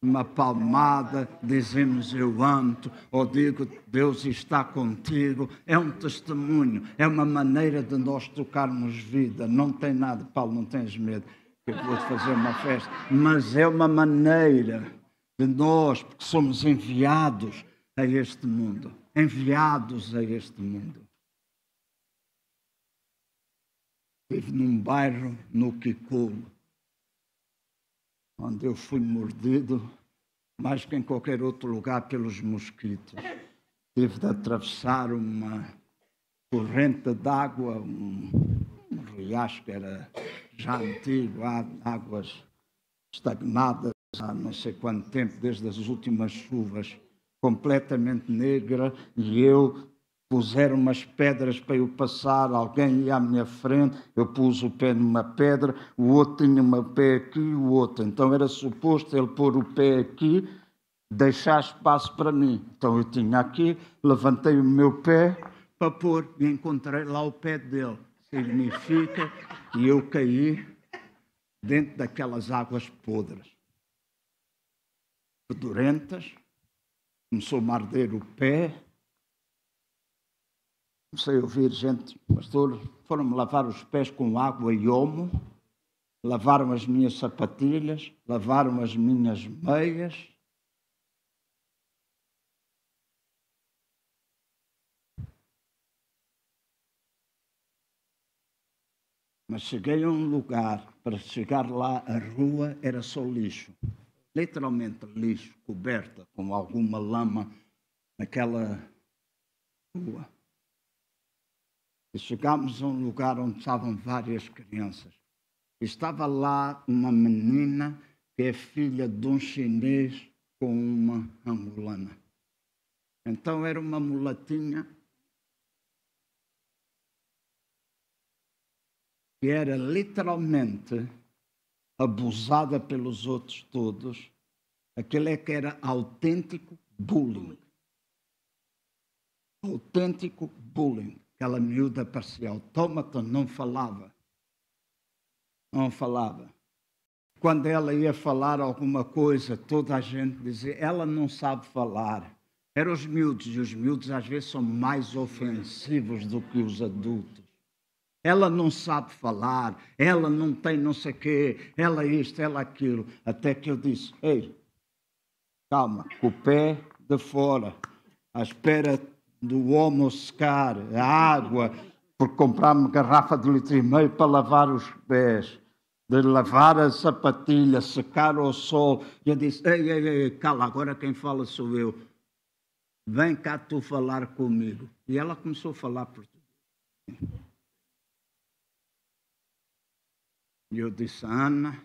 uma palmada, dizemos eu amo-te, ou digo Deus está contigo. É um testemunho, é uma maneira de nós tocarmos vida. Não tem nada, Paulo, não tens medo que eu vou-te fazer uma festa, mas é uma maneira de nós, porque somos enviados a este mundo, enviados a este mundo. Estive num bairro no Kikulo, onde eu fui mordido mais que em qualquer outro lugar pelos mosquitos. Tive de atravessar uma corrente d'água, um riacho que era já antigo, há águas estagnadas há não sei quanto tempo, desde as últimas chuvas, completamente negra, e eu puseram umas pedras para eu passar, alguém ia à minha frente, eu pus o pé numa pedra, o outro tinha um pé aqui e o outro. Então era suposto ele pôr o pé aqui, deixar espaço para mim. Então eu tinha aqui, levantei o meu pé para pôr e encontrei lá o pé dele. Significa que eu caí dentro daquelas águas podres, fedorentas, começou-me a arder o pé. Comecei a ouvir gente, pastor, foram-me lavar os pés com água e omo, lavaram as minhas sapatilhas, lavaram as minhas meias. Mas cheguei a um lugar, para chegar lá, a rua era só lixo. Literalmente lixo, coberta com alguma lama naquela rua. E chegámos a um lugar onde estavam várias crianças. Estava lá uma menina que é filha de um chinês com uma angolana. Então era uma mulatinha que era literalmente abusada pelos outros todos. Aquele é que era autêntico bullying. Autêntico bullying. aquela miúda parecia autómata, não falava. Não falava. Quando ela ia falar alguma coisa, toda a gente dizia, ela não sabe falar. Eram os miúdos, e os miúdos às vezes são mais ofensivos do que os adultos. Ela não sabe falar, ela não tem não sei o quê, ela isto, ela aquilo. Até que eu disse, ei, calma, com o pé de fora, à espera do homo secar, a água, por comprar uma garrafa de 1,5 litros para lavar os pés, de lavar a sapatilha, secar ao sol. E eu disse, ei, cala, agora quem fala sou eu. Vem cá tu falar comigo. E ela começou a falar português. E eu disse, Ana,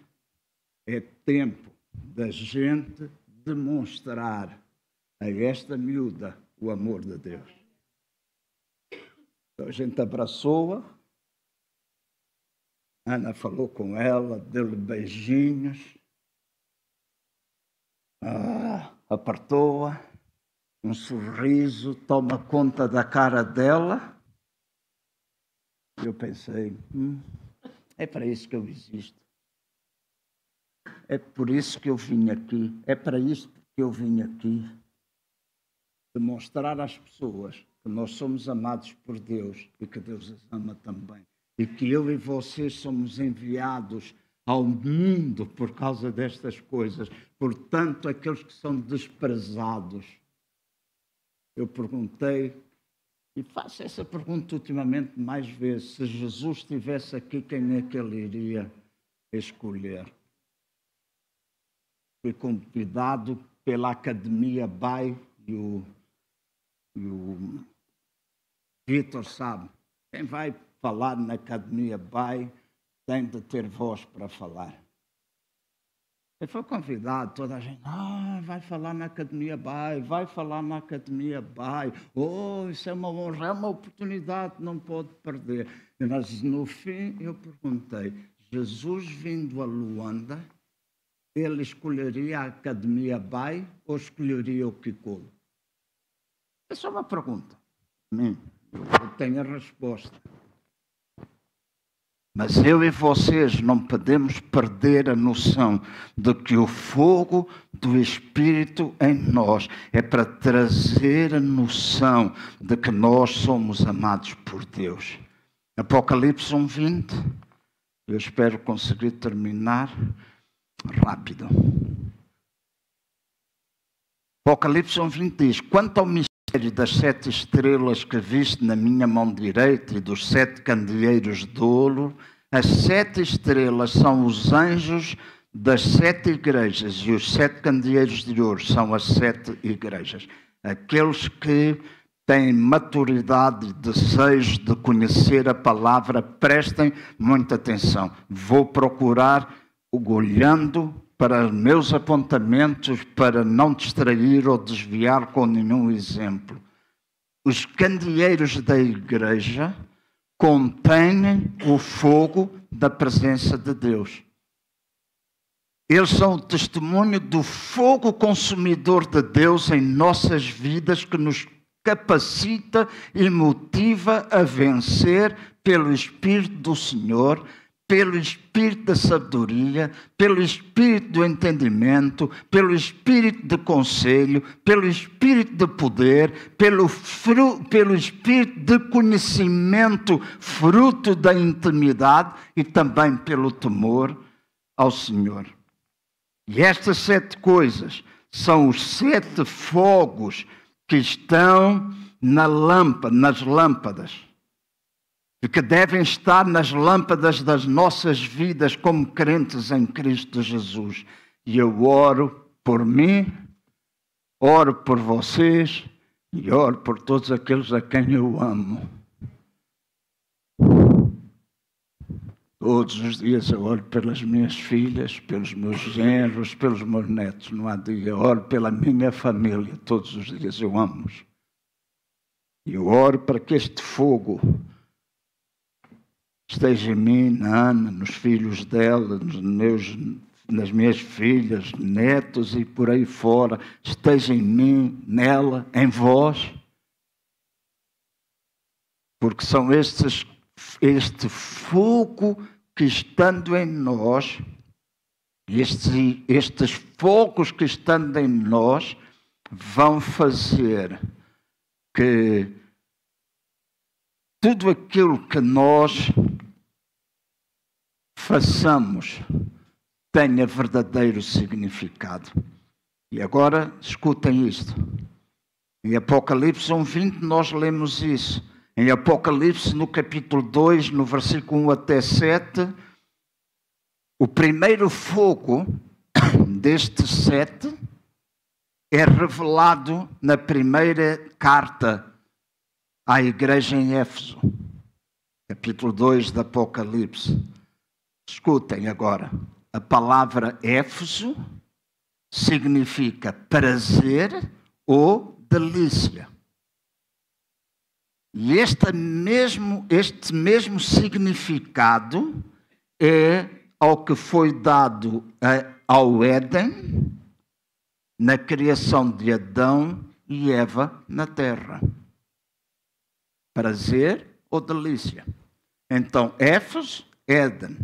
é tempo da gente demonstrar a esta miúda o amor de Deus. Então a gente abraçou-a, Ana falou com ela, deu-lhe beijinhos, apertou-a, um sorriso, toma conta da cara dela. Eu pensei, é para isso que eu existo. É por isso que eu vim aqui. É para isso que eu vim aqui. Demonstrar às pessoas que nós somos amados por Deus e que Deus as ama também. E que eu e vocês somos enviados ao mundo por causa destas coisas. Portanto, aqueles que são desprezados. Eu perguntei, e faço essa pergunta ultimamente mais vezes, se Jesus estivesse aqui, quem é que ele iria escolher? Fui convidado pela Academia BAI e o Vitor sabe, quem vai falar na Academia BAI tem de ter voz para falar. Ele foi convidado, toda a gente, vai falar na Academia BAI, vai falar na Academia BAI. Isso é uma honra, é uma oportunidade, não pode perder. Mas no fim eu perguntei, Jesus vindo a Luanda, ele escolheria a Academia BAI ou escolheria o Kikolo? É só uma pergunta. Eu tenho a resposta. Mas eu e vocês não podemos perder a noção de que o fogo do Espírito em nós é para trazer a noção de que nós somos amados por Deus. Apocalipse 1:20. Eu espero conseguir terminar rápido. Apocalipse 1:20 diz, quanto ao mistério das 7 estrelas que viste na minha mão direita e dos 7 candeeiros de ouro, as 7 estrelas são os anjos das 7 igrejas e os 7 candeeiros de ouro são as 7 igrejas. Aqueles que têm maturidade e desejo de conhecer a palavra, prestem muita atenção. Vou procurar, olhando para os meus apontamentos, para não distrair ou desviar com nenhum exemplo. Os candeeiros da igreja contêm o fogo da presença de Deus. Eles são o testemunho do fogo consumidor de Deus em nossas vidas, que nos capacita e motiva a vencer pelo Espírito do Senhor, pelo Espírito da sabedoria, pelo Espírito do entendimento, pelo Espírito de conselho, pelo Espírito de poder, pelo Espírito de conhecimento, fruto da intimidade e também pelo temor ao Senhor. E estas 7 coisas são os 7 fogos que estão nas lâmpadas, e que devem estar nas lâmpadas das nossas vidas como crentes em Cristo Jesus. E eu oro por mim, oro por vocês e oro por todos aqueles a quem eu amo. Todos os dias eu oro pelas minhas filhas, pelos meus genros, pelos meus netos. Não há dia, eu oro pela minha família. Todos os dias eu amo-os. E eu oro para que este fogo esteja em mim, na Ana, nos filhos dela, nas minhas filhas, netos e por aí fora. Esteja em mim, nela, em vós. Porque são este fogo que estando em nós, estes fogos que estando em nós, vão fazer que tudo aquilo que nós façamos tenha verdadeiro significado. E agora, escutem isto. Em Apocalipse 1:20 nós lemos isso. Em Apocalipse, no capítulo 2, no versículo 1 até 7, o primeiro fogo destes 7 é revelado na primeira carta à igreja em Éfeso. Capítulo 2 do Apocalipse. Escutem agora. A palavra Éfeso significa prazer ou delícia. E este mesmo significado é ao que foi dado ao Éden na criação de Adão e Eva na terra. Prazer ou delícia. Então, Éfeso, Éden.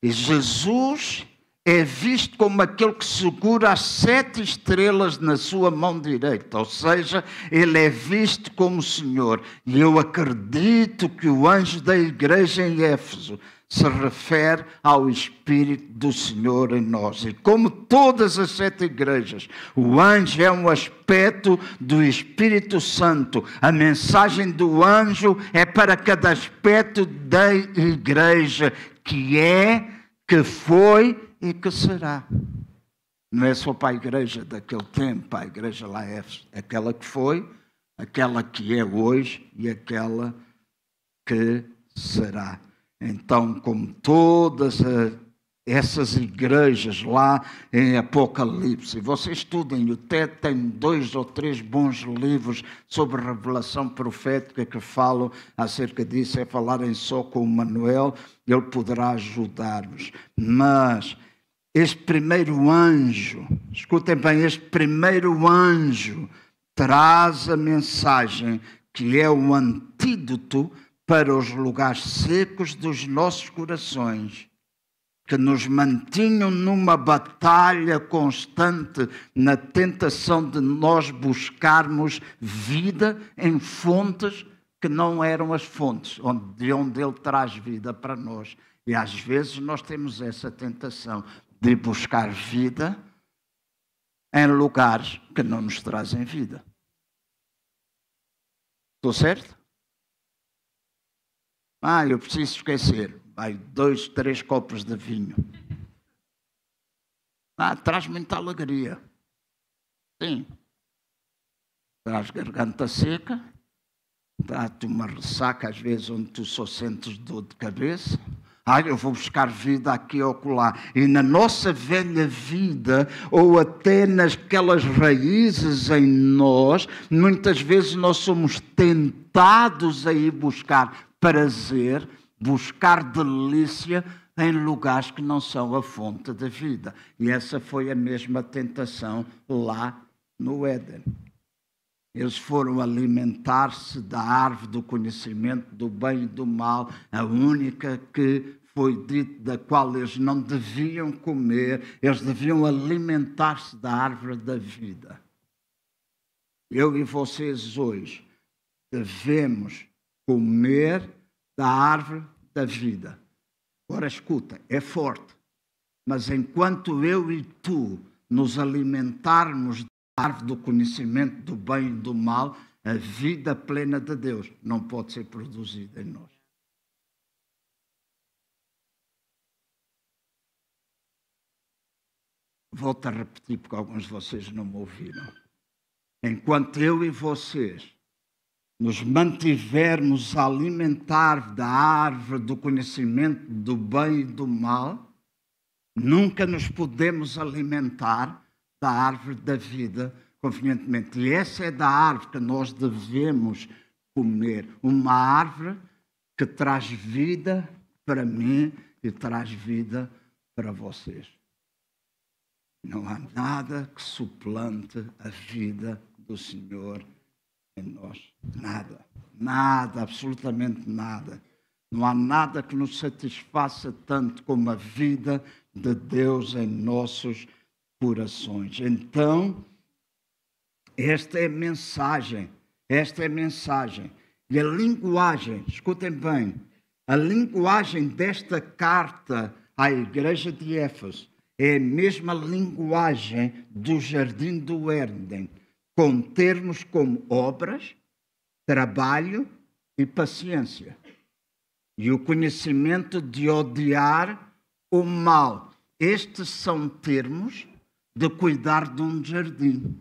E Jesus é visto como aquele que segura as 7 estrelas na sua mão direita, ou seja, ele é visto como Senhor. E eu acredito que o anjo da igreja em Éfeso se refere ao Espírito do Senhor em nós. E como todas as 7 igrejas, o anjo é um aspecto do Espírito Santo. A mensagem do anjo é para cada aspecto da igreja, que é, que foi e que será. Não é só para a igreja daquele tempo, para a igreja lá é aquela que foi, aquela que é hoje e aquela que será. Então, como todas essas igrejas lá em Apocalipse, vocês estudem, o TED tem 2 ou 3 bons livros sobre revelação profética que falam acerca disso, é falarem só com o Manuel, ele poderá ajudar-vos. Mas este primeiro anjo, escutem bem, este primeiro anjo traz a mensagem que é o antídoto para os lugares secos dos nossos corações, que nos mantinham numa batalha constante na tentação de nós buscarmos vida em fontes que não eram as fontes de onde Ele traz vida para nós. E às vezes nós temos essa tentação de buscar vida em lugares que não nos trazem vida. Estou certo? Eu preciso esquecer. Vai 2, 3 copos de vinho. Traz muita alegria. Sim. Traz garganta seca. Dá-te uma ressaca, às vezes, onde tu só sentes dor de cabeça. Eu vou buscar vida aqui ou acolá. E na nossa velha vida, ou até naquelas raízes em nós, muitas vezes nós somos tentados a ir buscar prazer, buscar delícia em lugares que não são a fonte da vida. E essa foi a mesma tentação lá no Éden. Eles foram alimentar-se da árvore do conhecimento do bem e do mal, a única que foi dito da qual eles não deviam comer, eles deviam alimentar-se da árvore da vida. Eu e vocês hoje devemos comer da árvore da vida. Agora escuta, é forte, mas enquanto eu e tu nos alimentarmos da árvore do conhecimento do bem e do mal, a vida plena de Deus não pode ser produzida em nós. Volto a repetir porque alguns de vocês não me ouviram. Enquanto eu e vocês nos mantivermos a alimentar da árvore do conhecimento do bem e do mal, nunca nos podemos alimentar da árvore da vida convenientemente. E essa é da árvore que nós devemos comer. Uma árvore que traz vida para mim e traz vida para vocês. Não há nada que suplante a vida do Senhor em nós. Nada, nada, absolutamente nada. Não há nada que nos satisfaça tanto como a vida de Deus em nossos corações. Então, esta é a mensagem. E a linguagem, escutem bem, a linguagem desta carta à igreja de Éfeso é a mesma linguagem do Jardim do Éden, com termos como obras, trabalho e paciência. E o conhecimento de odiar o mal. Estes são termos de cuidar de um jardim.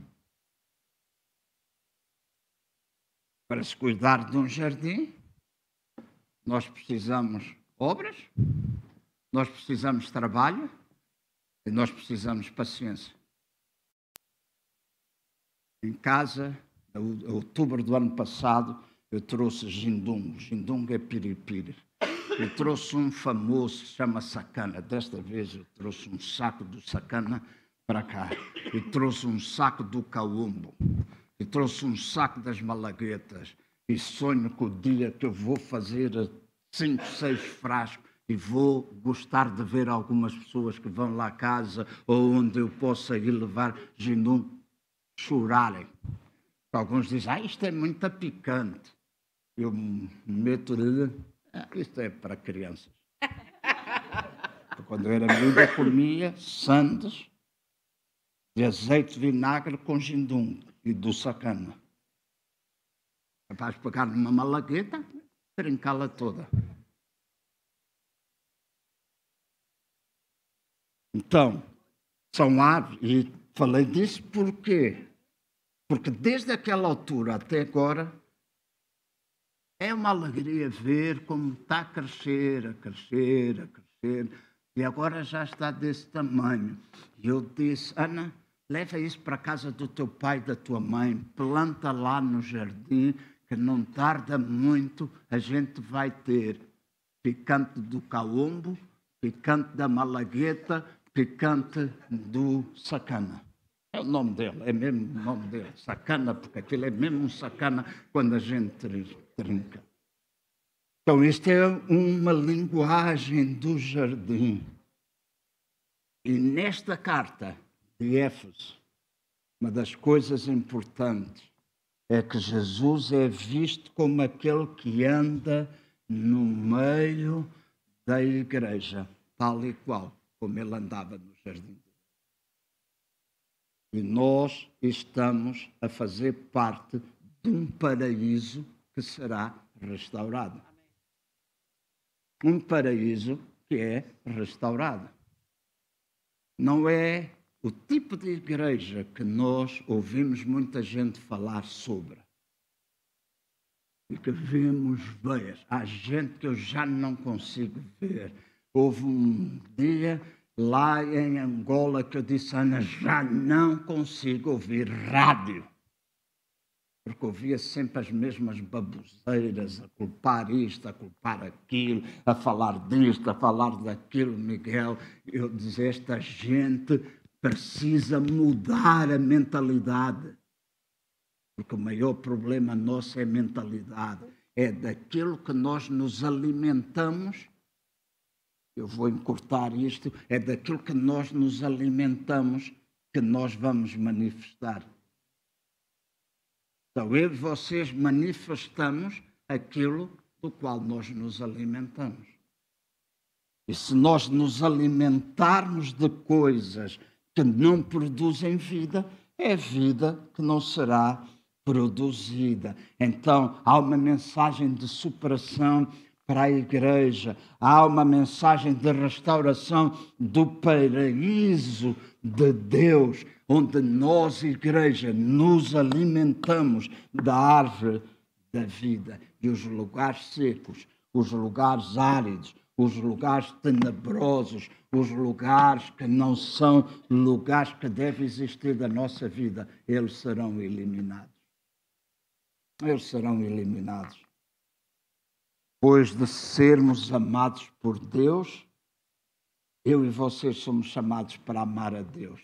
Para se cuidar de um jardim, nós precisamos obras, nós precisamos trabalho e nós precisamos paciência. Em casa, em outubro do ano passado, eu trouxe gindung. Gindung é piripiri. Eu trouxe um famoso que se chama sacana. Desta vez eu trouxe um saco do sacana para cá. Eu trouxe um saco do caumbo. Eu trouxe um saco das malaguetas. E sonho com o dia que eu vou fazer 5, 6 frascos e vou gostar de ver algumas pessoas que vão lá à casa ou onde eu possa ir levar gindung chorarem. Alguns dizem, isto é muito picante. Eu meto isto é para crianças. Quando eu era miúdo, eu comia sandes de azeite de vinagre com gindung e do sacana. Capaz de pegar numa malagueta, trincá-la toda. Então, são aves, e falei disso porquê? Porque desde aquela altura até agora, é uma alegria ver como está a crescer, a crescer, a crescer. E agora já está desse tamanho. E eu disse, Ana, leva isso para a casa do teu pai e da tua mãe, planta lá no jardim, que não tarda muito, a gente vai ter picante do caumbo, picante da malagueta, picante do sacana. É o nome dele, é mesmo o nome dele, sacana, porque aquilo é mesmo um sacana quando a gente trinca. Então, isto é uma linguagem do jardim. E nesta carta de Éfeso, uma das coisas importantes é que Jesus é visto como aquele que anda no meio da igreja, tal e qual como ele andava no jardim. E nós estamos a fazer parte de um paraíso que será restaurado. Um paraíso que é restaurado. Não é o tipo de igreja que nós ouvimos muita gente falar sobre. E que vemos ver. Há gente que eu já não consigo ver. Houve um dia lá em Angola que eu disse, Ana, já não consigo ouvir rádio. Porque ouvia sempre as mesmas baboseiras, a culpar isto, a culpar aquilo, a falar disto, a falar daquilo, Miguel. Eu dizia, esta gente precisa mudar a mentalidade. Porque o maior problema nosso é a mentalidade. É daquilo que nós nos alimentamos. Eu vou encurtar isto. É daquilo que nós nos alimentamos que nós vamos manifestar. Então, eu e vocês manifestamos aquilo do qual nós nos alimentamos. E se nós nos alimentarmos de coisas que não produzem vida, é vida que não será produzida. Então, há uma mensagem de superação para a igreja, há uma mensagem de restauração do paraíso de Deus, onde nós, igreja, nos alimentamos da árvore da vida. E os lugares secos, os lugares áridos, os lugares tenebrosos, os lugares que não são lugares que devem existir da nossa vida, eles serão eliminados. Eles serão eliminados. Depois de sermos amados por Deus, eu e vocês somos chamados para amar a Deus.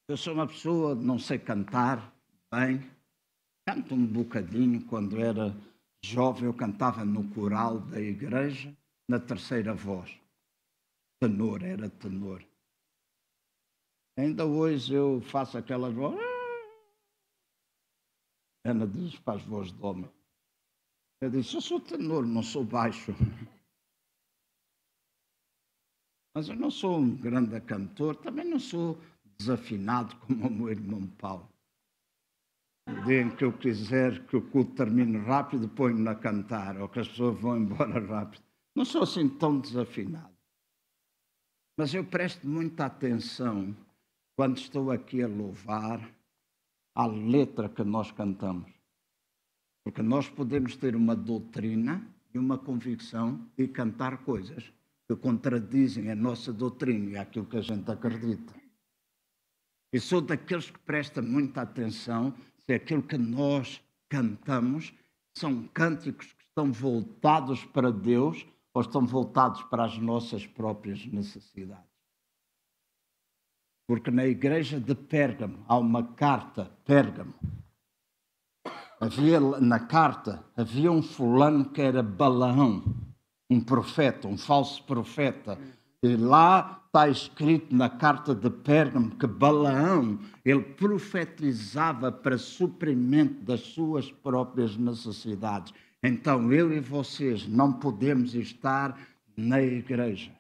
Eu sou uma pessoa, não sei cantar bem. Canto um bocadinho. Quando era jovem, eu cantava no coral da igreja, na terceira voz. Tenor, era tenor. Ainda hoje eu faço aquelas vozes. Ana diz para as vozes de homem. Eu disse, eu sou tenor, não sou baixo. Mas eu não sou um grande cantor, também não sou desafinado como o meu irmão Paulo. No dia em que eu quiser que o culto termine rápido, ponho-me a cantar, ou que as pessoas vão embora rápido. Não sou assim tão desafinado. Mas eu presto muita atenção quando estou aqui a louvar à letra que nós cantamos. Porque nós podemos ter uma doutrina e uma convicção e cantar coisas que contradizem a nossa doutrina e aquilo que a gente acredita. E sou daqueles que prestam muita atenção se aquilo que nós cantamos são cânticos que estão voltados para Deus ou estão voltados para as nossas próprias necessidades. Porque na igreja de Pérgamo há uma carta, Pérgamo. Na carta havia um fulano que era Balaão, um profeta, um falso profeta. E lá está escrito na carta de Pérgamo que Balaão, ele profetizava para suprimento das suas próprias necessidades. Então eu e vocês não podemos estar na igreja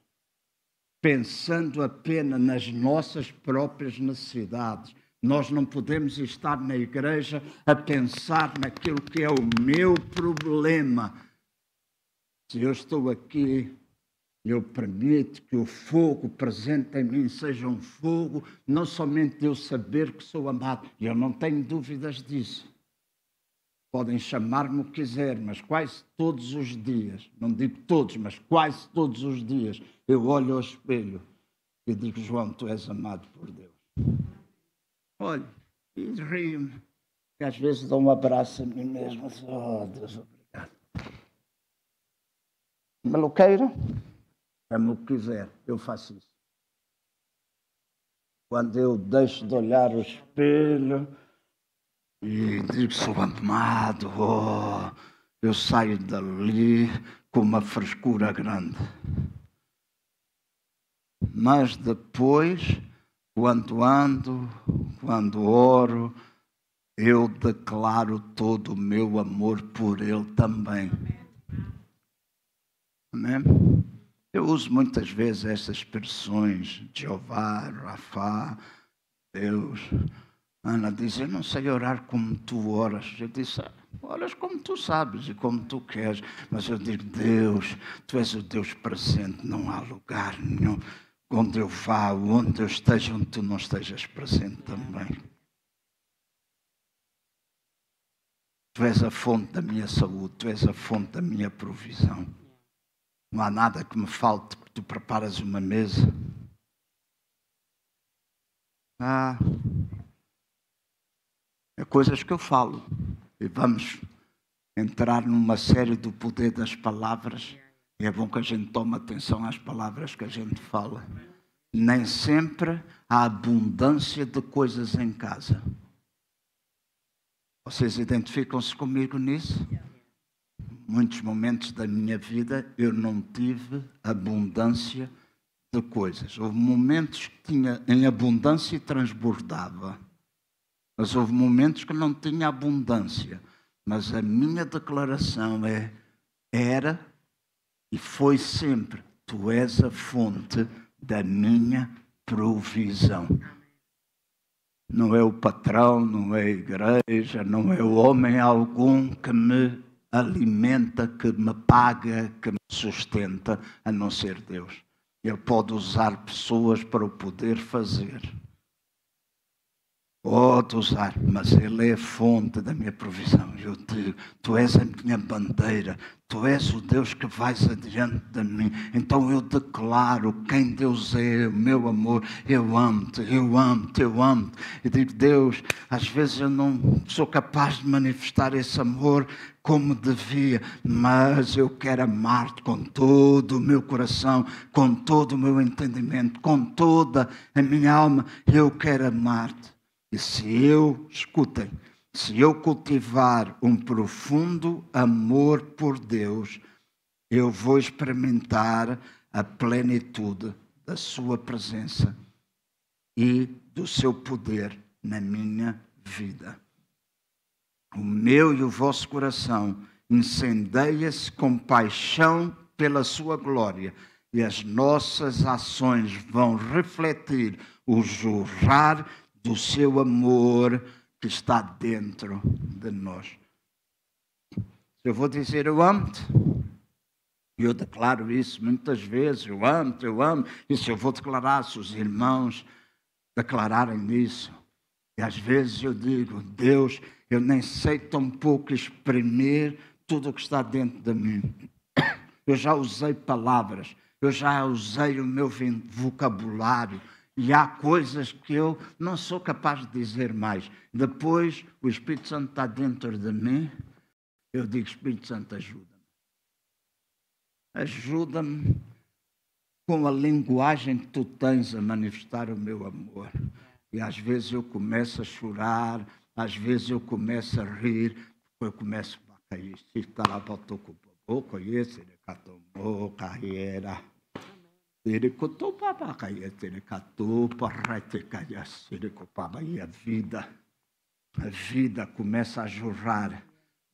pensando apenas nas nossas próprias necessidades. Nós não podemos estar na igreja a pensar naquilo que é o meu problema. Se eu estou aqui, eu permito que o fogo presente em mim seja um fogo, não somente de eu saber que sou amado, e eu não tenho dúvidas disso. Podem chamar-me o que quiser, mas quase todos os dias, não digo todos, mas quase todos os dias, eu olho ao espelho e digo, João, tu és amado por Deus. Olha, e rio-me, que às vezes dou um abraço a mim mesmo, oh Deus, obrigado. Maluqueira, chama o que quiser, eu faço isso. Quando eu deixo de olhar o espelho e digo que sou amado, oh, eu saio dali com uma frescura grande. Mas depois, quando ando, quando oro, eu declaro todo o meu amor por Ele também. Amém? Eu uso muitas vezes essas expressões, Jeová, Rafá, Deus. Ana diz, eu não sei orar como tu oras. Eu disse, oras como tu sabes e como tu queres. Mas eu digo, Deus, tu és o Deus presente, não há lugar nenhum. Onde eu vá, onde eu esteja, onde tu não estejas presente também. Tu és a fonte da minha saúde, tu és a fonte da minha provisão. Não há nada que me falte, porque tu preparas uma mesa. É coisas que eu falo. E vamos entrar numa série do poder das palavras. E é bom que a gente tome atenção às palavras que a gente fala. Nem sempre há abundância de coisas em casa. Vocês identificam-se comigo nisso? Muitos momentos da minha vida eu não tive abundância de coisas. Houve momentos que tinha em abundância e transbordava. Mas houve momentos que não tinha abundância. Mas a minha declaração era e foi sempre, tu és a fonte da minha provisão. Não é o patrão, não é a igreja, não é o homem algum que me alimenta, que me paga, que me sustenta, a não ser Deus. Ele pode usar pessoas para o poder fazer. Pode usar, mas Ele é a fonte da minha provisão. Eu digo, tu és a minha bandeira, tu és o Deus que vais adiante de mim. Então eu declaro quem Deus é, o meu amor. Eu amo-te, eu amo-te, eu amo-te. E digo, Deus, às vezes eu não sou capaz de manifestar esse amor como devia, mas eu quero amar-te com todo o meu coração, com todo o meu entendimento, com toda a minha alma. Eu quero amar-te. E se eu, escutem, Se eu cultivar um profundo amor por Deus, eu vou experimentar a plenitude da sua presença e do seu poder na minha vida. O meu e o vosso coração incendeia-se com paixão pela sua glória e as nossas ações vão refletir o jorrar do seu amor que está dentro de nós. Se eu vou dizer eu amo-te, e eu declaro isso muitas vezes, eu amo-te, e se eu vou declarar, se os irmãos declararem isso, e às vezes eu digo, Deus, eu nem sei tão pouco exprimir tudo o que está dentro de mim. Eu já usei palavras, eu já usei o meu vocabulário, e há coisas que eu não sou capaz de dizer mais. Depois, o Espírito Santo está dentro de mim, eu digo, Espírito Santo, ajuda-me. Ajuda-me com a linguagem que tu tens a manifestar o meu amor. E às vezes eu começo a chorar, às vezes eu começo a rir, eu começo a cair. Se está lá para o pouco, esse ele catou, carreira. Ele contou para cair, ele catou para cair, ele copava e a vida começa a jorrar.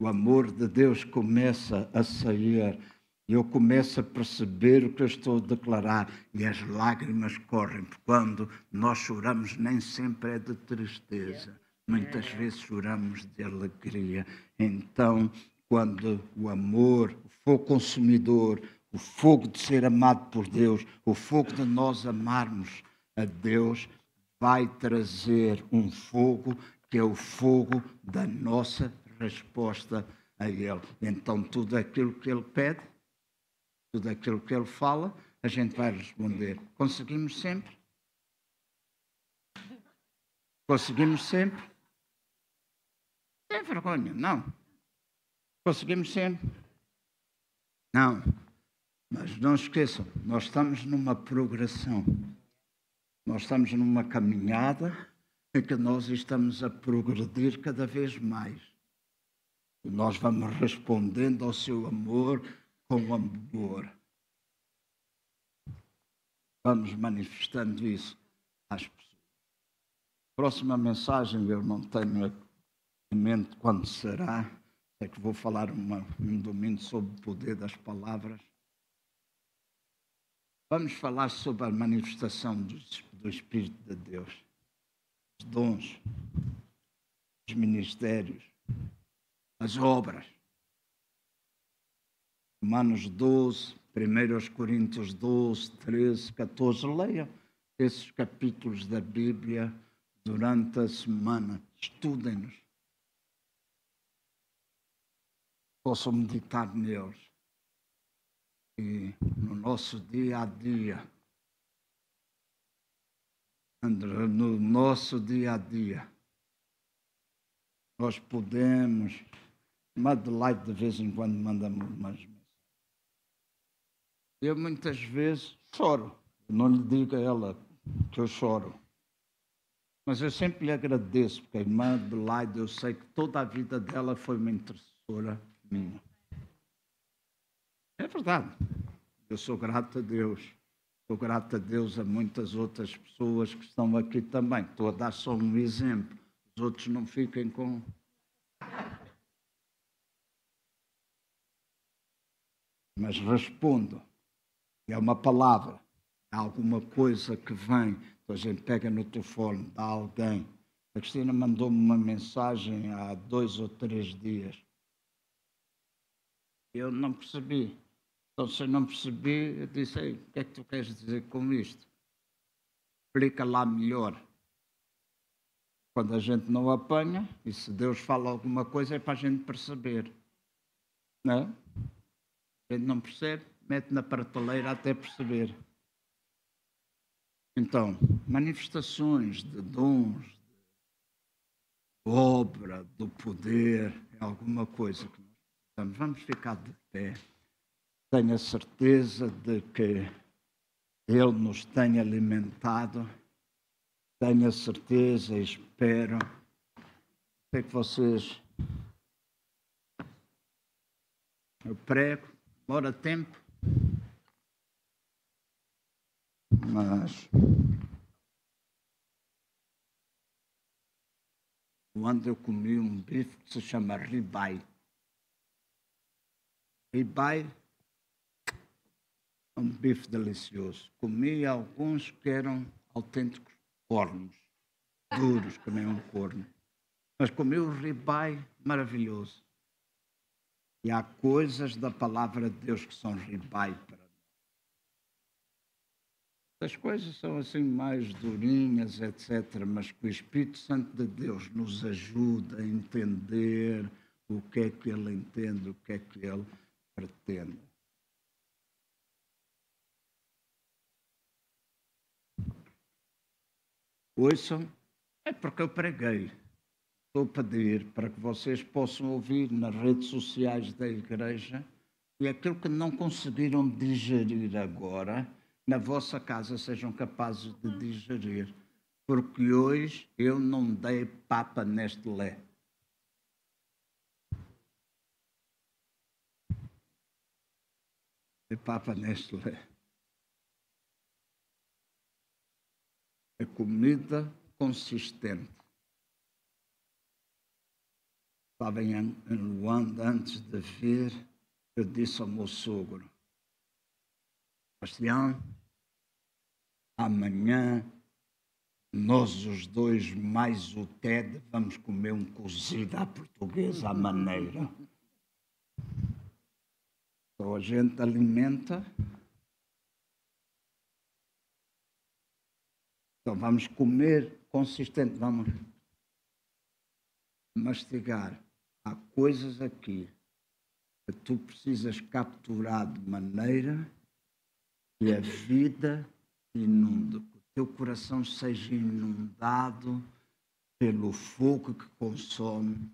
O amor de Deus começa a sair. Eu começo a perceber o que eu estou a declarar e as lágrimas correm. Quando nós choramos, nem sempre é de tristeza. Muitas vezes choramos de alegria. Então, quando o amor, o fogo consumidor, o fogo de ser amado por Deus, o fogo de nós amarmos a Deus, vai trazer um fogo que é o fogo da nossa resposta a Ele. Então, tudo aquilo que Ele pede, tudo aquilo que Ele fala, a gente vai responder. Conseguimos sempre? Conseguimos sempre? Sem vergonha, não. Conseguimos sempre? Não. Mas não esqueçam, nós estamos numa progressão. Nós estamos numa caminhada em que nós estamos a progredir cada vez mais. E nós vamos respondendo ao seu amor com amor. Vamos manifestando isso às pessoas. Próxima mensagem, eu não tenho em mente quando será. É que vou falar um domingo sobre o poder das palavras. Vamos falar sobre a manifestação do Espírito de Deus. Os dons, os ministérios, as obras. Romanos 12, 1 Coríntios 12, 13, 14. Leiam esses capítulos da Bíblia durante a semana. Estudem-nos. Possam meditar neles. E no nosso dia a dia, nós podemos. Madeleine de vez em quando manda-me umas mensagens. Eu muitas vezes choro. Não lhe digo a ela que eu choro. Mas eu sempre lhe agradeço, porque a irmã Adelaide, eu sei que toda a vida dela foi uma intercessora minha. É verdade. Eu sou grato a Deus. Sou grato a Deus a muitas outras pessoas que estão aqui também. Estou a dar só um exemplo. Os outros não fiquem com... Mas respondo. É uma palavra. É alguma coisa que vem. Então a gente pega no telefone, dá alguém. A Cristina mandou-me uma mensagem há 2 ou 3 dias. Eu não percebi. Então, se eu não percebi, eu disse, o que é que tu queres dizer com isto? Explica lá melhor. Quando a gente não apanha, e se Deus fala alguma coisa, é para a gente perceber. Não é? A gente não percebe, mete na prateleira até perceber. Então, manifestações de dons, de obra, do poder, é alguma coisa que nós precisamos. Vamos ficar de pé. Tenho a certeza de que Ele nos tem alimentado. Tenho a certeza e espero. sei que vocês... Eu prego, demora tempo, mas quando eu comi um bife que se chama ribeye. Ribeye é um bife delicioso. Comi alguns que eram autênticos cornos, duros, que nem um corno. Mas comi o ribeye maravilhoso. E há coisas da palavra de Deus que são ribeye para nós. As coisas são assim mais durinhas, etc. Mas que o Espírito Santo de Deus nos ajuda a entender o que é que Ele entende, o que é que Ele pretende. Ouçam, é porque eu preguei. Estou a pedir para que vocês possam ouvir nas redes sociais da igreja e aquilo que não conseguiram digerir agora, na vossa casa sejam capazes de digerir. Porque hoje eu não dei papa neste lé. Dei papa neste lé. É comida consistente. Estava em Luanda antes de vir, eu disse ao meu sogro, Sebastião, amanhã nós os dois, mais o Ted, vamos comer um cozido à portuguesa à maneira. Então a gente alimenta. Então vamos comer consistente, vamos mastigar. Há coisas aqui que tu precisas capturar de maneira que a vida inunde, que o teu coração seja inundado pelo fogo que consome,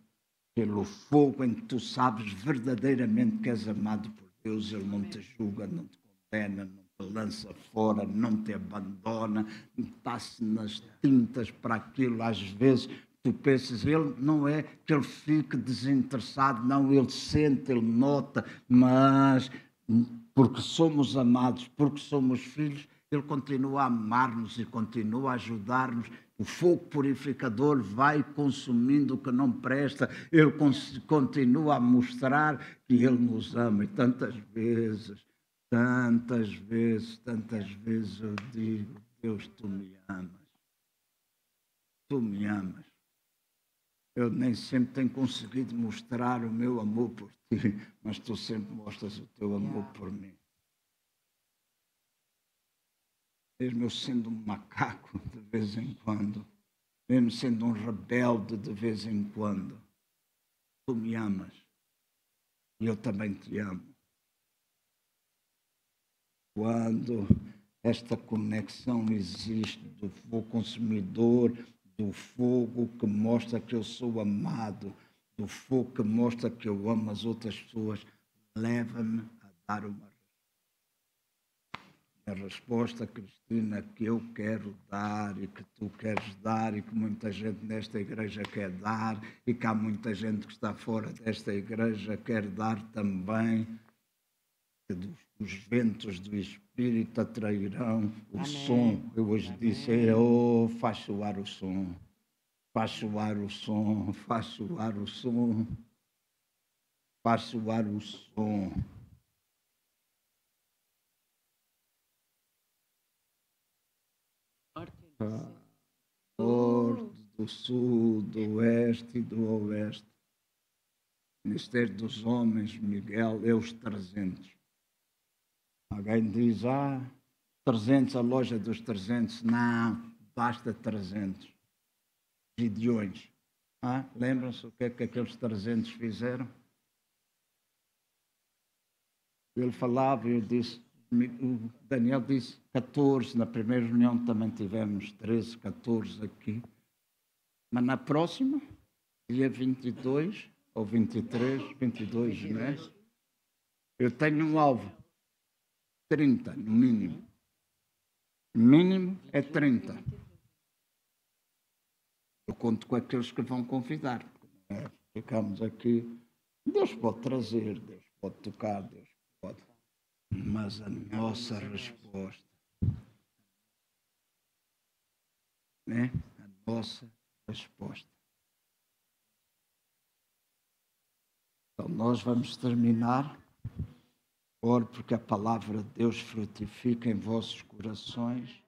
pelo fogo em que tu sabes verdadeiramente que és amado por Deus. Ele não te julga, não te condena, não te lança fora, não te abandona, está-se nas tintas para aquilo. Às vezes tu pensas, ele não é que ele fique desinteressado, não, ele sente, ele nota, mas porque somos amados, porque somos filhos, ele continua a amar-nos e continua a ajudar-nos. O fogo purificador vai consumindo o que não presta, ele continua a mostrar que ele nos ama. E tantas vezes eu digo, Deus, tu me amas. Tu me amas. Eu nem sempre tenho conseguido mostrar o meu amor por ti, mas tu sempre mostras o teu amor por mim. Mesmo eu sendo um macaco de vez em quando, mesmo sendo um rebelde de vez em quando, tu me amas e eu também te amo. Quando esta conexão existe do fogo consumidor, do fogo que mostra que eu sou amado, do fogo que mostra que eu amo as outras pessoas, leva-me a dar uma resposta. A resposta, Cristina, que eu quero dar e que tu queres dar e que muita gente nesta igreja quer dar e que há muita gente que está fora desta igreja quer dar também, que os ventos do Espírito atrairão o Amém. Som. Eu hoje Amém. Disse, faz soar o som, faz soar o som, faz soar o som, faz soar o som. Norte, do sul, do oeste e do oeste. Ministério dos Homens, Miguel, é os 300. Alguém diz, 300, a loja dos 300. Não, basta 300. Gideões. Lembram-se o que é que aqueles 300 fizeram? Ele falava, eu disse, o Daniel disse 14, na primeira reunião também tivemos 13, 14 aqui. Mas na próxima, dia 22 ou 23, 22, não é? Eu tenho um alvo. 30, no mínimo. O mínimo é 30. Eu conto com aqueles que vão convidar, porque Ficamos aqui. Deus pode trazer, Deus pode tocar, Deus pode. Mas a nossa resposta, né? A nossa resposta. Então nós vamos terminar. Oro porque a palavra de Deus frutifica em vossos corações.